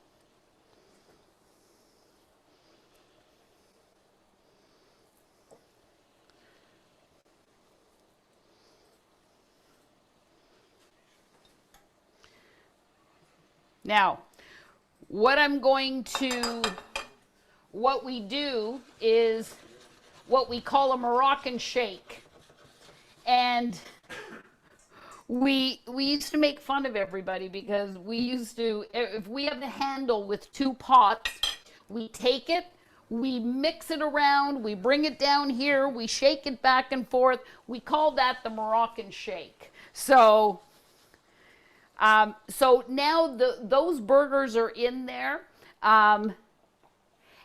Now, what we do is what we call a Moroccan shake. And we used to make fun of everybody because we used to, if we have the handle with 2 pots, we take it, we mix it around, we bring it down here, we shake it back and forth. We call that the Moroccan shake. So now those burgers are in there.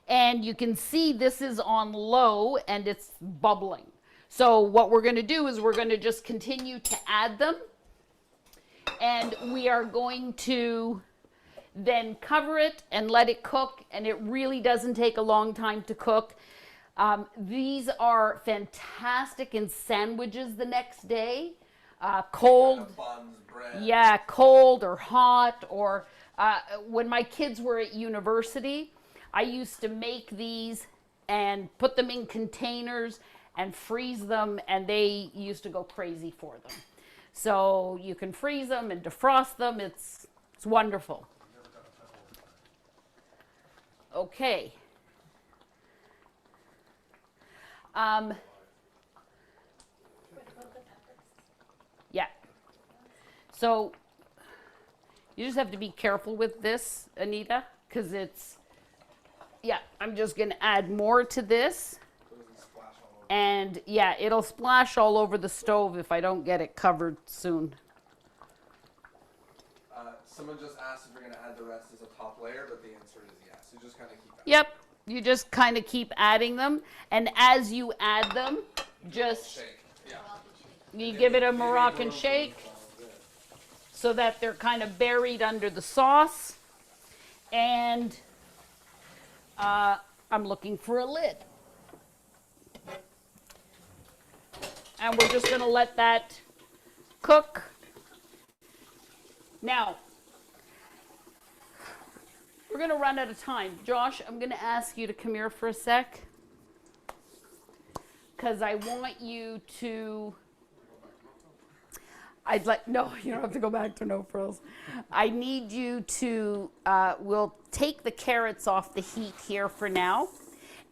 And you can see this is on low and it's bubbling. So what we're going to do is we're going to just continue to add them. And we are going to then cover it and let it cook. And it really doesn't take a long time to cook. These are fantastic in sandwiches the next day. Cold. Buns, bread. Yeah, cold or hot. Or when my kids were at university, I used to make these and put them in containers and freeze them, and they used to go crazy for them. So you can freeze them and defrost them. It's wonderful. Okay. Yeah. So you just have to be careful with this, Anita, because it's, yeah, I'm just going to add more to this. And yeah, it'll splash all over the stove if I don't get it covered soon. Someone just asked if we're going to add the rest as a top layer, but the answer is yes. You just kind of keep adding. Yep, you just kind of keep adding them. And as you add them, just Shake. Yeah. you give it a Moroccan shake so that they're kind of buried under the sauce. And I'm looking for a lid. And we're just going to let that cook. Now, we're going to run out of time. Josh, I'm going to ask you to come here for a sec. Because I want you to... no, you don't have to go back to no frills. I need you to, we'll take the carrots off the heat here for now.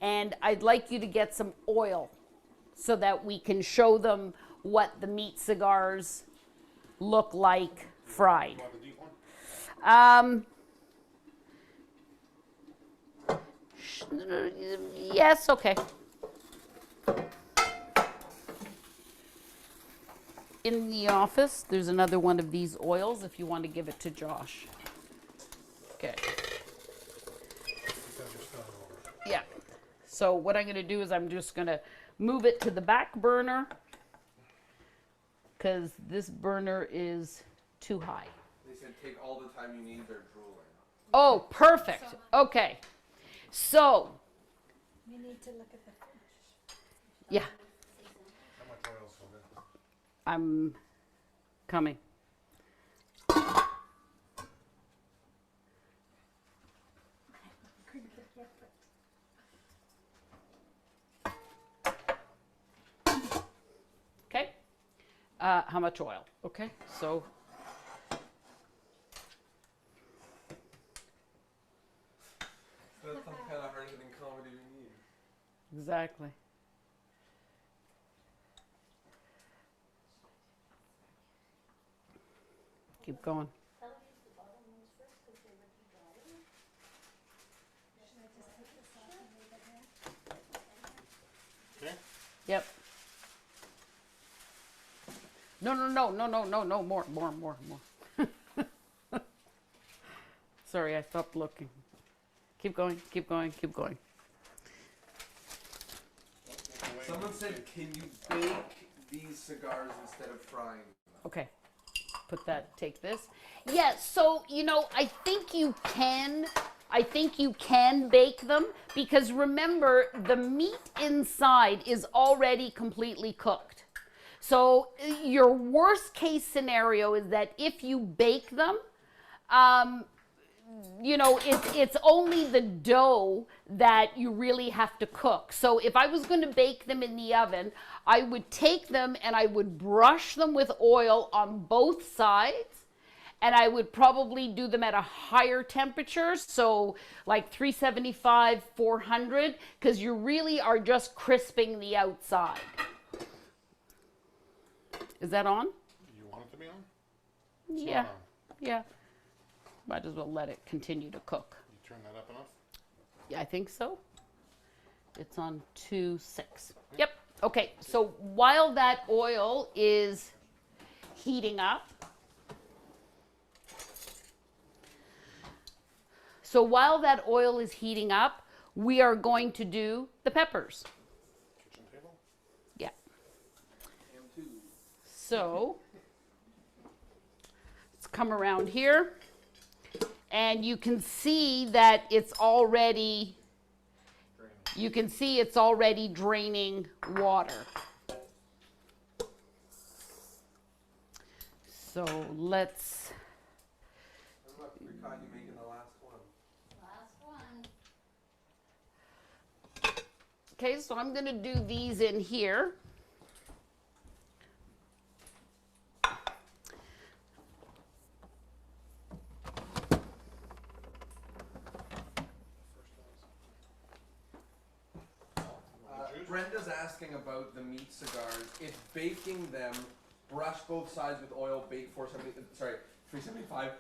And I'd like you to get some oil so that we can show them what the meat cigars look like fried. Yes, okay. In the office, there's another one of these oils if you want to give it to Josh. Okay. Yeah. So what I'm going to do is I'm just going to move it to the back burner because this burner is too high. They said take all the time you need. They're drooling. Oh, perfect. Okay. So, We need to look at the finish. yeah, How much oil's so good? I'm coming. Okay. How much oil? Okay. So, That's some kind of harder than comedy we need. exactly. Keep going. Okay. Yep. No, more. Sorry, I stopped looking. Keep going. Someone said, can you bake these cigars instead of frying them? Okay. Take this. Yeah, so, I think you can bake them because remember, the meat inside is already completely cooked. So your worst case scenario is that if you bake them, it's only the dough that you really have to cook. So if I was going to bake them in the oven, I would take them and I would brush them with oil on both sides. And I would probably do them at a higher temperature, so like 375, 400, because you really are just crisping the outside. Is that on? You want it to be on? Yeah, not on. yeah. Might as well let it continue to cook. You turn that up enough? Yeah, I think so. It's on 2.6. Yep. Okay, so while that oil is heating up, we are going to do the peppers. Kitchen table? Yeah. Ham too. So let's come around here. And you can see that it's already draining water. So let's. Look, we caught you making the last one. Last one. Okay, so I'm going to do these in here. Brenda's asking about the meat cigars. If baking them, brush both sides with oil, bake 375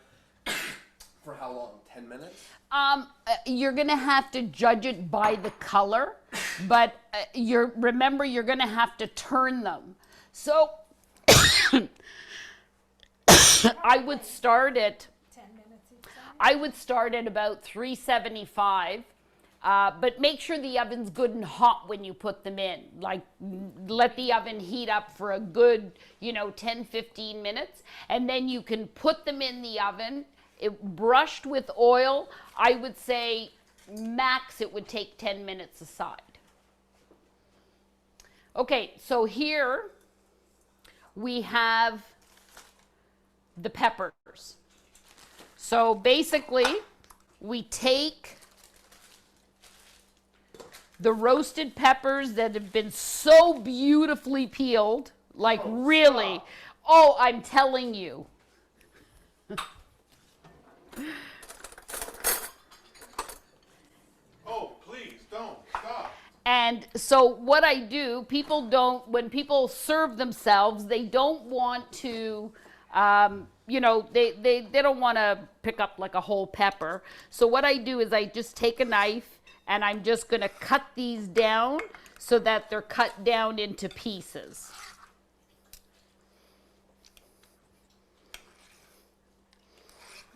for how long? 10 minutes? You're going to have to judge it by the color, but remember you're going to have to turn them. So I would start at 10 minutes each side. I would start at about 375. But make sure the oven's good and hot when you put them in. Like, let the oven heat up for a good, 10, 15 minutes. And then you can put them in the oven. Brushed with oil, I would say max it would take 10 minutes aside. Okay, so here we have the peppers. So basically, we take the roasted peppers that have been so beautifully peeled, like really. Stop. Oh, I'm telling you. Oh, please, don't. Stop. And so what I do, when people serve themselves, they don't want to, they don't want to pick up like a whole pepper. So what I do is I just take a knife and I'm just going to cut these down so that they're cut down into pieces.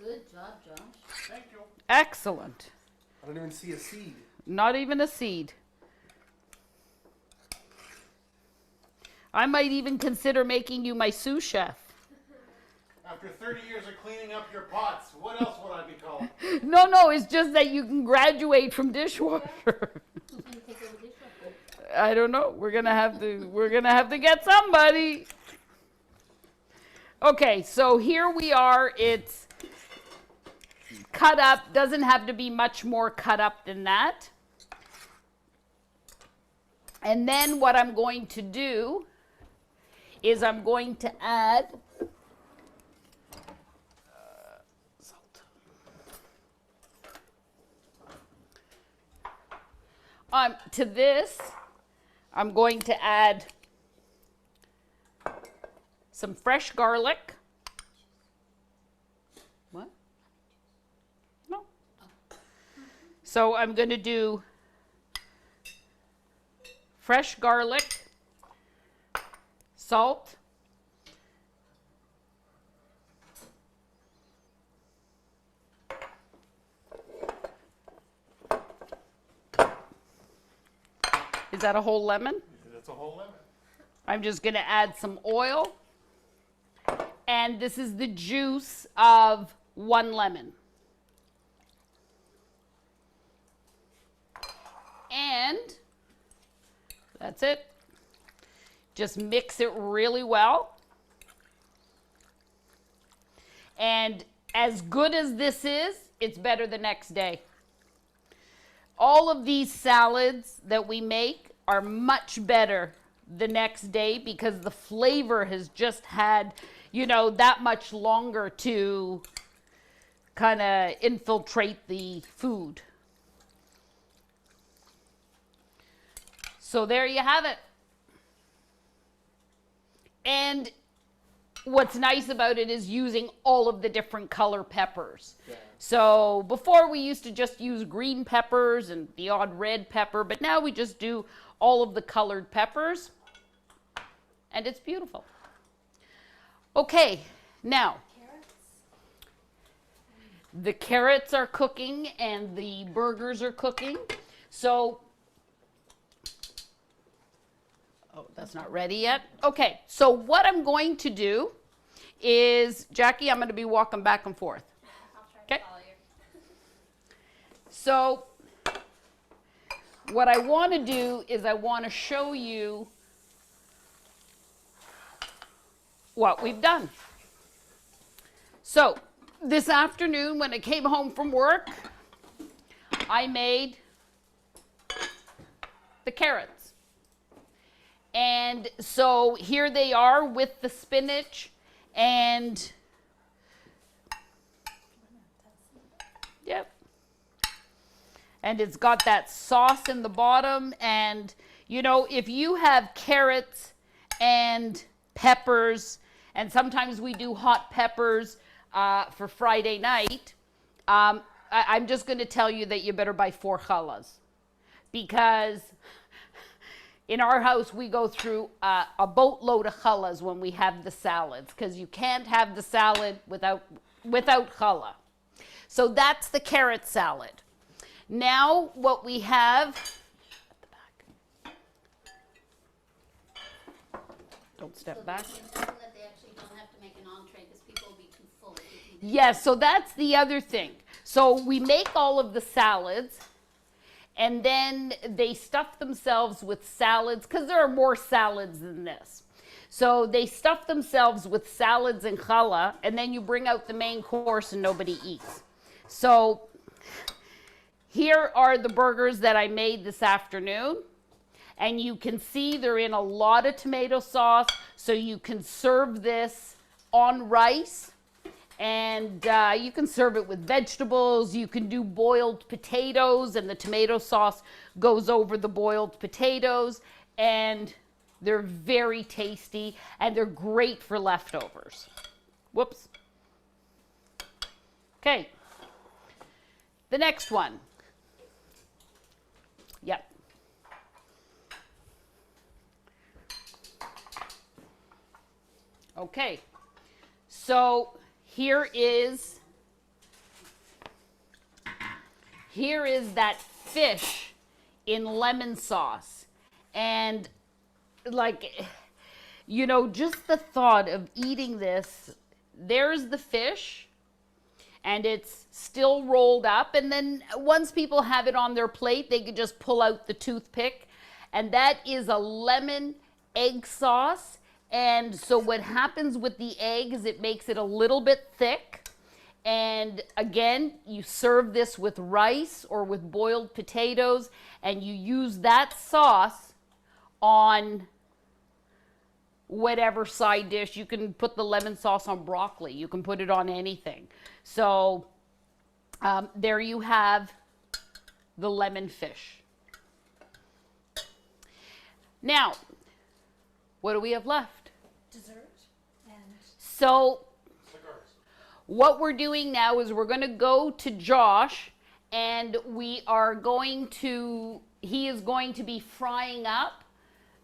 Good job, Josh. Thank you. Excellent. I don't even see a seed. Not even a seed. I might even consider making you my sous chef. After 30 years of cleaning up your pots, what else would I be called? No, it's just that you can graduate from dishwasher. Who's gonna take over dishwasher? I don't know. We're gonna have to get somebody. Okay, so here we are. It's cut up. Doesn't have to be much more cut up than that. And then what I'm going to do is I'm going to add salt. To this, I'm going to add some fresh garlic. What? No. So I'm going to do fresh garlic, salt, is that a whole lemon? That's a whole lemon. I'm just going to add some oil. And this is the juice of 1 lemon. And that's it. Just mix it really well. And as good as this is, it's better the next day. All of these salads that we make are much better the next day because the flavor has just had, that much longer to kind of infiltrate the food. So there you have it. And what's nice about it is using all of the different color peppers. Yeah. So before we used to just use green peppers and the odd red pepper, but now we just do all of the colored peppers. And it's beautiful. Okay, now the carrots are cooking and the burgers are cooking. So, oh, that's not ready yet. Okay, so what I'm going to do is, Jackie, I'm going to be walking back and forth. I'll try to follow you. So, what I want to do is I want to show you what we've done. So, this afternoon when I came home from work, I made the carrots. And so here they are with the spinach and yep. And it's got that sauce in the bottom. And, if you have carrots and peppers, and sometimes we do hot peppers for Friday night, I'm just going to tell you that you better buy 4 challahs. Because in our house, we go through a boatload of challahs when we have the salads, because you can't have the salad without challah. So that's the carrot salad. Now what we have at the back. Don't step back. It's important that they actually don't have to make an entree because people will be too full. Yes, so that's the other thing. So we make all of the salads, and then they stuff themselves with salads, because there are more salads than this. So they stuff themselves with salads and challah, and then you bring out the main course and nobody eats. So here are the burgers that I made this afternoon. And you can see they're in a lot of tomato sauce, so you can serve this on rice. And you can serve it with vegetables. You can do boiled potatoes, and the tomato sauce goes over the boiled potatoes. And they're very tasty, and they're great for leftovers. Whoops. Okay. The next one. Yep. Okay. So here is that fish in lemon sauce. And like, you know, just the thought of eating this, there's the fish, and it's still rolled up. And then once people have it on their plate, they can just pull out the toothpick. And that is a lemon egg sauce. And so what happens with the egg is it makes it a little bit thick. And again, you serve this with rice or with boiled potatoes, and you use that sauce on whatever side dish. You can put the lemon sauce on broccoli. You can put it on anything. So there you have the lemon fish. Now, what do we have left? Dessert and So Cigars. what we're doing now is we're going to go to Josh, and we are going to, he is going to be frying up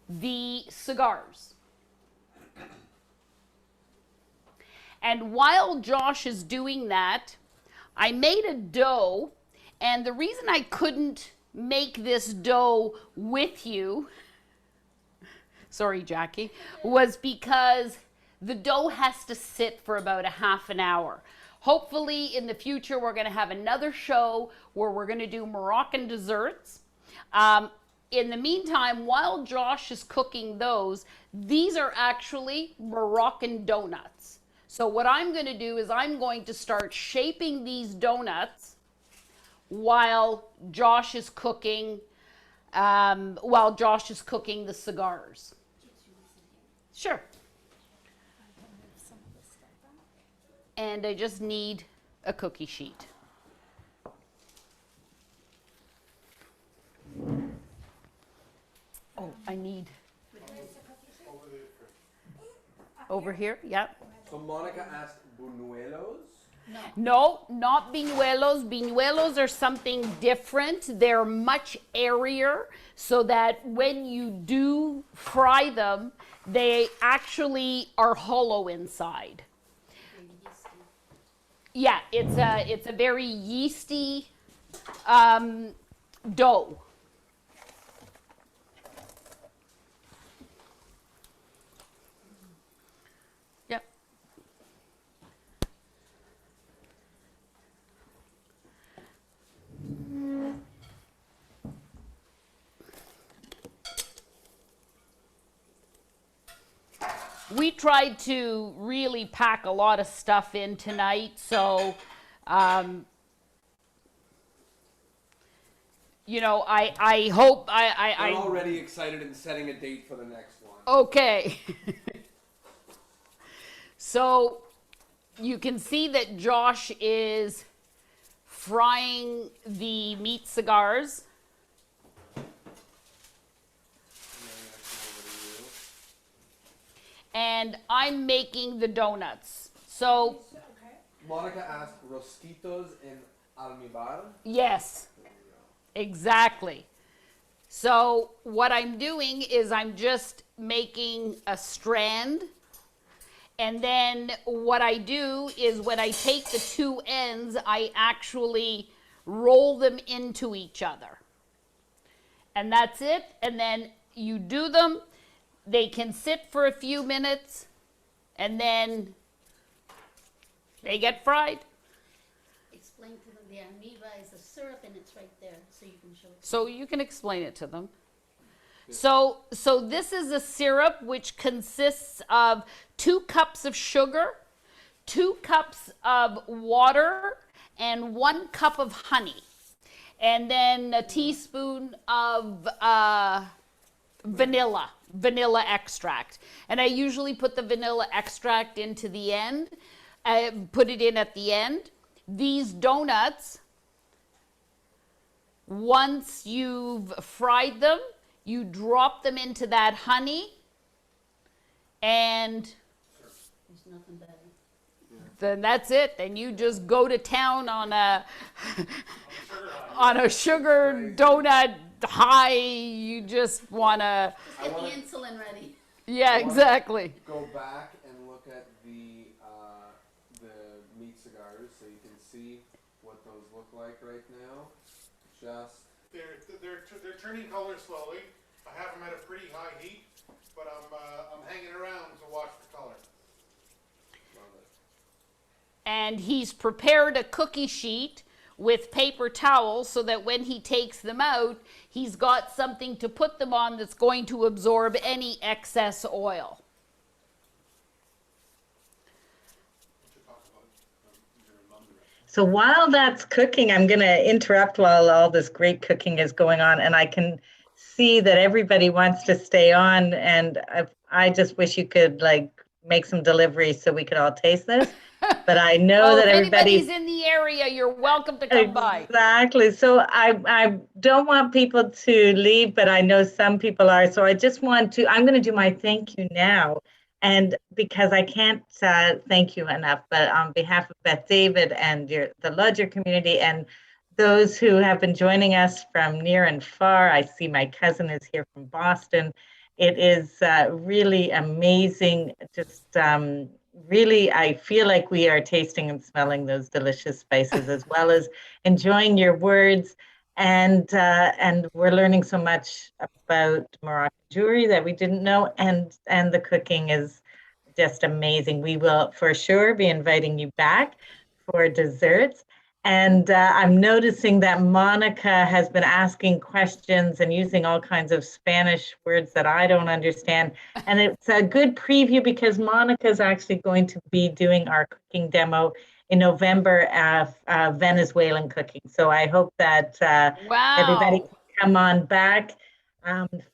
the cigars. And while Josh is doing that, I made a dough, and the reason I couldn't make this dough with you, sorry, Jackie, was because the dough has to sit for about a half an hour. Hopefully in the future we're going to have another show where we're going to do Moroccan desserts. In the meantime, while Josh is cooking those, these are actually Moroccan donuts. So what I'm going to do is I'm going to start shaping these donuts while Josh is cooking the cigars. Sure. some of this stuff back. And I just need a cookie sheet. Oh, I need over here. Yep. So Monica asked buñuelos. No, not biñuelos. Biñuelos are something different. They're much airier, so that when you do fry them, they actually are hollow inside. Yeah, it's a very yeasty dough. Yep. We tried to really pack a lot of stuff in tonight, so you know, I hope I'm already excited and setting a date for the next one. okay. So you can see that Josh is frying the meat cigars. And I'm making the donuts. So, Monica asked Rosquitos in almíbar. yes, exactly. So what I'm doing is I'm just making a strand. And then what I do is when I take the two ends, I actually roll them into each other. And that's it. And then you do them. They can sit for a few minutes, and then they get fried. Explain to them the amoeba is a syrup and it's right there, so you can show it. So you can explain it to them. So this is a syrup which consists of 2 cups of sugar, 2 cups of water, and 1 cup of honey. And then a teaspoon of vanilla extract. And I usually put the vanilla extract into the end. I put it in at the end. These donuts, once you've fried them, you drop them into that honey, and There's nothing better. then that's it. Then you just go to town on a on a sugar donut high. You just wanna, Just get the insulin ready. yeah, exactly. Go back and look at the meat cigars so you can see what those look like right now. Just They're turning color slowly. I have them at a pretty high heat. but I'm hanging around to watch the color. And he's prepared a cookie sheet with paper towels so that when he takes them out, he's got something to put them on that's going to absorb any excess oil. So while that's cooking, I'm going to interrupt while all this great cooking is going on, and I can see that everybody wants to stay on, and I just wish you could like make some deliveries so we could all taste this. But I know Well, that if everybody's anybody's in the area, you're welcome to come by. exactly. So I don't want people to leave, but I know some people are. So I just want to, I'm going to do my thank you now. And because I can't thank you enough, but on behalf of Beth David and the Lodger community and those who have been joining us from near and far, I see my cousin is here from Boston. It is really amazing. Just really, I feel like we are tasting and smelling those delicious spices as well as enjoying your words. And we're learning so much about Moroccan jewelry that we didn't know, and the cooking is just amazing. We will for sure be inviting you back for desserts. And I'm noticing that Monica has been asking questions and using all kinds of Spanish words that I don't understand. And it's a good preview because Monica is actually going to be doing our cooking demo in November of Venezuelan cooking. So I hope that everybody Wow. can come on back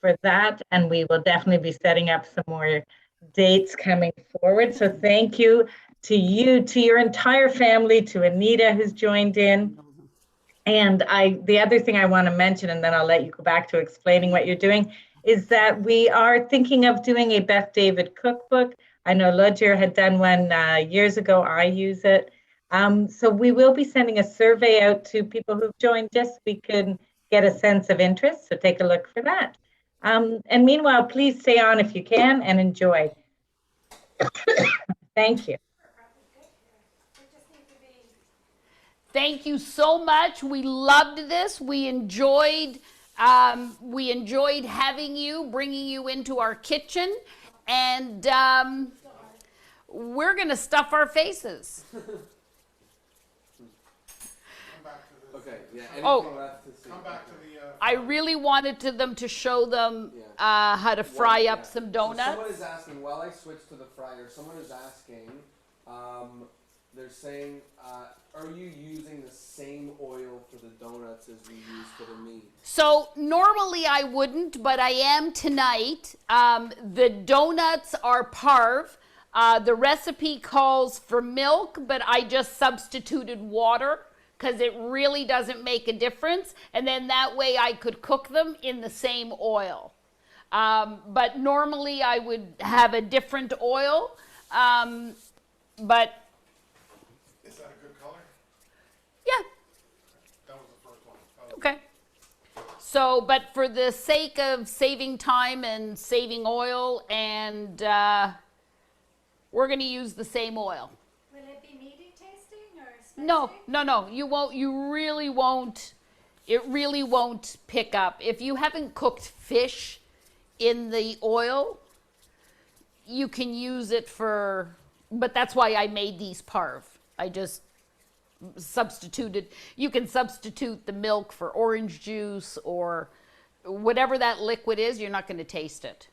for that. And we will definitely be setting up some more dates coming forward. So thank you to you, to your entire family, to Anita who's joined in. And the other thing I want to mention, and then I'll let you go back to explaining what you're doing, is that we are thinking of doing a Beth David cookbook. I know Lodger had done one years ago. I use it. So we will be sending a survey out to people who've joined just so we can get a sense of interest. So take a look for that. And meanwhile, please stay on if you can and enjoy. Thank you. Thank you so much. We loved this. We enjoyed having you, bringing you into our kitchen, and we're gonna stuff our faces. Okay, yeah, anything Oh. left to see? Come back to the. I really wanted them to show them how to fry up some So donuts. someone is asking, while I switch to the fryer, someone is asking, they're saying, are you using the same oil for the donuts as we use for the meat? So normally I wouldn't, but I am tonight. The donuts are parve. The recipe calls for milk, but I just substituted water because it really doesn't make a difference. And then that way I could cook them in the same oil. But normally I would have a different oil. But Is that a good color? yeah, That was the first one. Oh. okay. So, but for the sake of saving time and saving oil, and we're going to use the same oil. Will it be meaty tasting or spicy? No, you won't, you really won't, it really won't pick up. If you haven't cooked fish in the oil, you can use it for, but that's why I made these parve. I just substituted, you can substitute the milk for orange juice or whatever that liquid is, you're not going to taste it.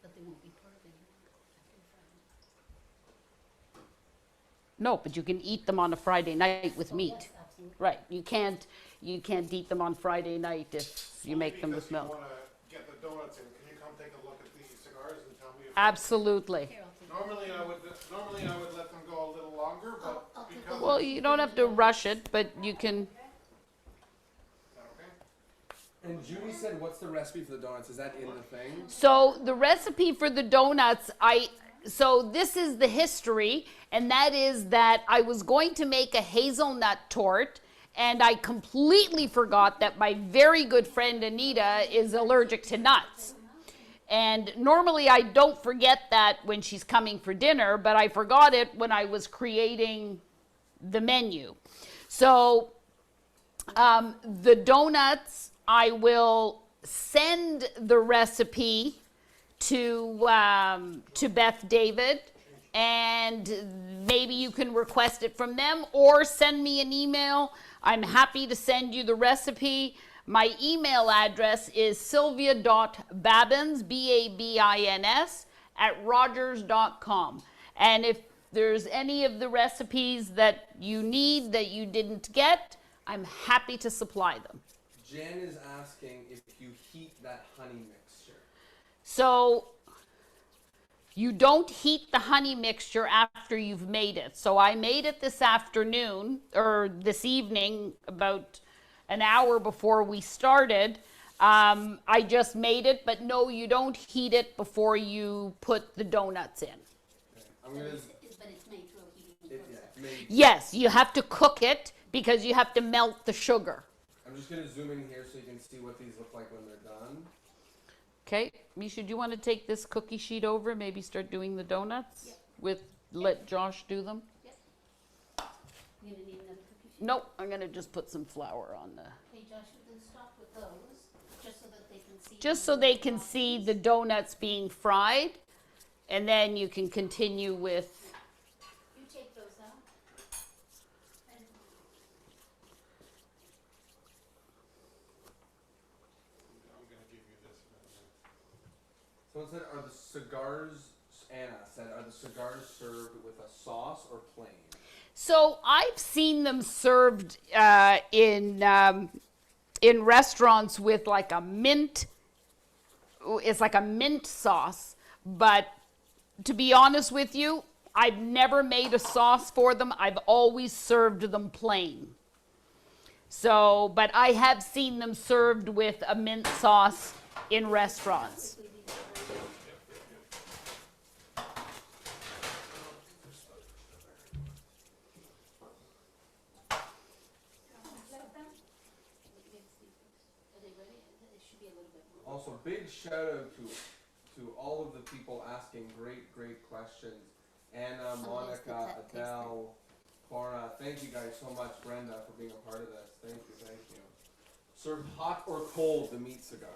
But they won't be part of it. No, but you can eat them on a Friday night with meat. Yes, absolutely. Right, you can't eat them on Friday night if you make them with Because you milk. want to get the donuts in. Can you come take a look at the cigars and tell me if Absolutely. Here, I'll take it. Normally I would let them go a little longer, but I'll take because a Well, you don't have to rush it, but you can. Is that okay? And Judy said, what's the recipe for the donuts? Is that in the thing? So the recipe for the donuts, so this is the history, and that is that I was going to make a hazelnut torte, and I completely forgot that my very good friend Anita is allergic to nuts. And normally I don't forget that when she's coming for dinner, but I forgot it when I was creating the menu. So the donuts, I will send the recipe to Beth David, and maybe you can request it from them or send me an email. I'm happy to send you the recipe. My email address is sylvia.babbins, B-A-B-I-N-S, @rogers.com. And if there's any of the recipes that you need that you didn't get, I'm happy to supply them. Jen is asking if you heat that honey mixture. So you don't heat the honey mixture after you've made it. So I made it this afternoon, or this evening, about an hour before we started. I just made it, but no, you don't heat it before you put the donuts in. Okay. I'm gonna. But it's made through a heating process. Yes, you have to cook it because you have to melt the sugar. I'm just gonna zoom in here so you can see what these look like when they're done. Okay, Misha, do you want to take this cookie sheet over, maybe start doing the donuts? Yep. Let Josh do them? Yep. You gonna need another cookie sheet? Nope, I'm gonna just put some flour on the, Okay, Josh, you can stop with those, just so that they can see. just so they can see the donuts being fried, and then you can continue with, You take those out. And I'm gonna give you this. Someone said, are the cigars, Anna said, are the cigars served with a sauce or plain? so I've seen them served in restaurants with like a mint, it's like a mint sauce, but to be honest with you, I've never made a sauce for them. I've always served them plain. So, but I have seen them served with a mint sauce in restaurants. are they ready? It should be a little bit more. Also, big shout out to all of the people asking great questions. Anna, Somebody's Monica, good at tasting. Adele, Cora, thank you guys so much, Brenda, for being a part of this. Thank you. Served hot or cold, the meat cigars?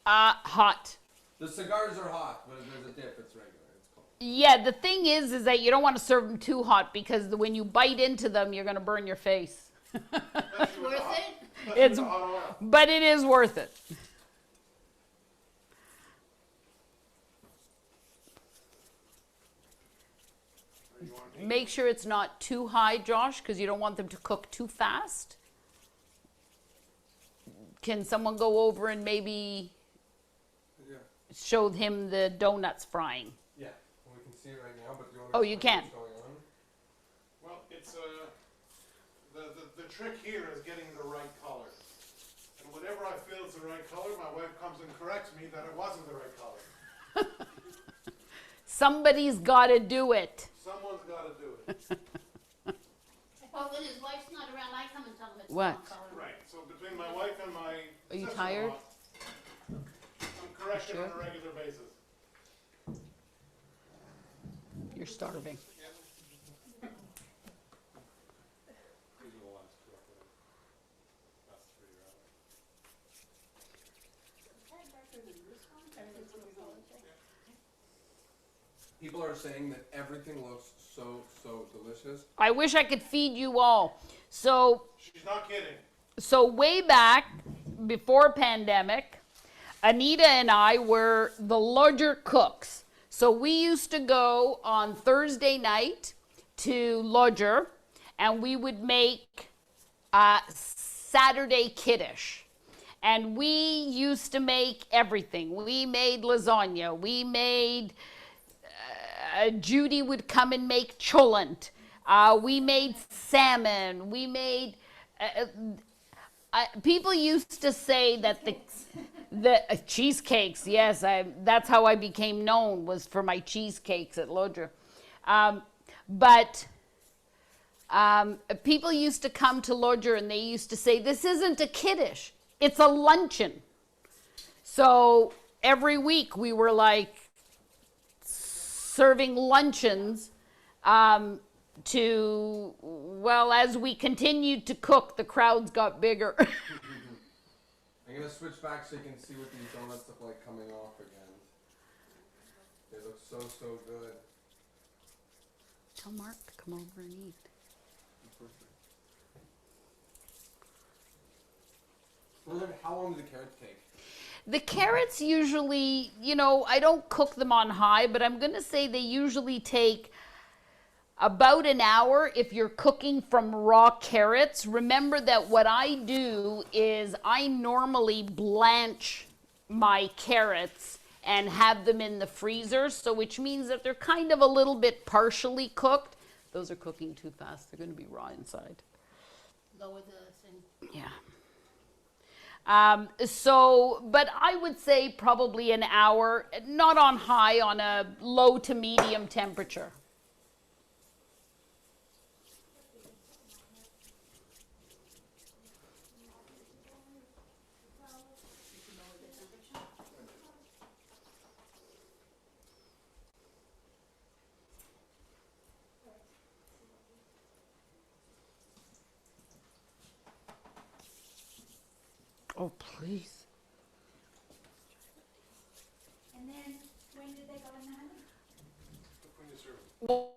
Hot. The cigars are hot, but if there's a dip, it's regular. It's cold. Yeah, the thing is that you don't want to serve them too hot because when you bite into them, you're going to burn your face. It's worth it? It's, Hot oil. but it is worth it. You want to Make sure it's not too high, Josh, because you don't want them to cook too fast. Can someone go over and maybe Yeah. show him the donuts frying? Yeah. We can see it right now, but do you want Oh, you can. what's going on? Well, it's the trick here is getting the right color. And whenever I feel it's the right color, my wife comes and corrects me that it wasn't the right color. Somebody's got to do it. Someone's got to do it. Well, when his wife's not around, I come and tell him it's What? wrong color. Right. So between my wife and my Are you sister-in-law, tired? I'm corrected Sure. on a regular basis. You're starving. People are saying that everything looks so delicious. I wish I could feed you all. So She's not kidding. way back before pandemic, Anita and I were the larger cooks. So we used to go on Thursday night to Lodger and we would make Saturday kiddish. And we used to make everything. We made lasagna. We made, Judy would come and make cholent. We made salmon. We made, people used to say that the cheesecakes, yes, that's how I became known, was for my cheesecakes at Lodger. But people used to come to Lodger and they used to say, this isn't a kiddish, it's a luncheon. So every week we were like serving luncheons to, well, as we continued to cook, the crowds got bigger. I'm gonna switch back so you can see what these donuts look like coming off again. They look so good. Tell Mark to come over and eat. How long do the carrots take? The carrots usually, I don't cook them on high, but I'm going to say they usually take about an hour if you're cooking from raw carrots. Remember that what I do is I normally blanch my carrots and have them in the freezer, so which means that they're kind of a little bit partially cooked. Those are cooking too fast. They're going to be raw inside. Lower the thing. Yeah. But I would say probably an hour, not on high, on a low to medium temperature. Oh, please. And then when did they go in the honey? When you serve it.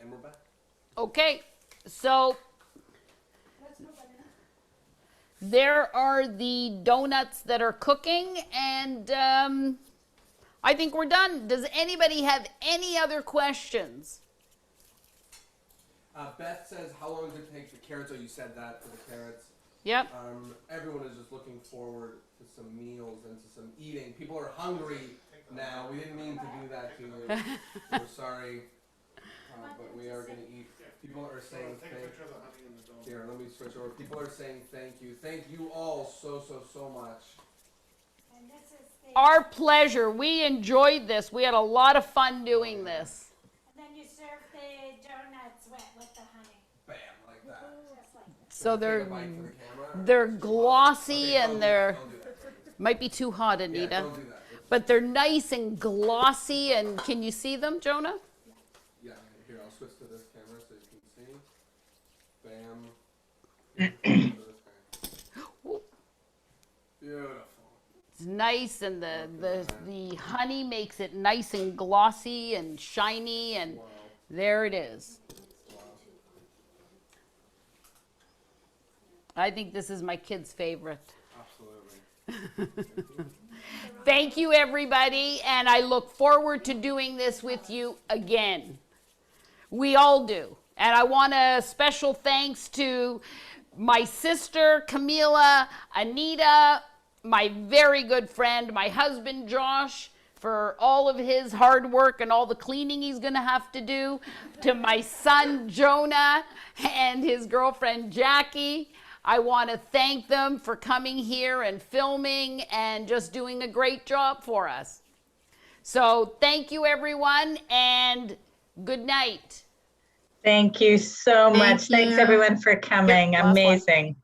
And we're back. Okay, so Let's move on. there are the donuts that are cooking, and I think we're done. Does anybody have any other questions? Beth says, how long does it take the carrots? Oh, you said that for the carrots. Yep. Everyone is just looking forward to some meals and to some eating. People are hungry now. We didn't mean to do that to you. We're sorry, but we are going to eat. People are saying Take a thank picture of the honey and the donut. Here, let me switch over. People are saying thank you. Thank you all so much. And this is the, Our pleasure. We enjoyed this. We had a lot of fun doing this. and then you serve the donuts wet with the honey. Bam, like that. Just like that. So Take a they're bite for the camera. they're glossy Okay, and they're don't do that. might be too hot, Yeah, Anita. don't do that. But they're nice and glossy, and can you see them, Jonah? Yeah, here, I'll switch to this camera so you can see. Bam. Beautiful. It's nice, and the honey makes it nice and glossy and shiny, and Wow. there it is. I think this is my kid's favorite. Absolutely. Thank you, everybody, and I look forward to doing this with you again. We all do. And I want a special thanks to my sister, Camila, Anita, my very good friend, my husband, Josh, for all of his hard work and all the cleaning he's going to have to do, to my son, Jonah, and his girlfriend, Jackie. I want to thank them for coming here and filming and just doing a great job for us. So thank you, everyone, and good night. Thank you so much. Thanks you. everyone for coming. Last one. Amazing.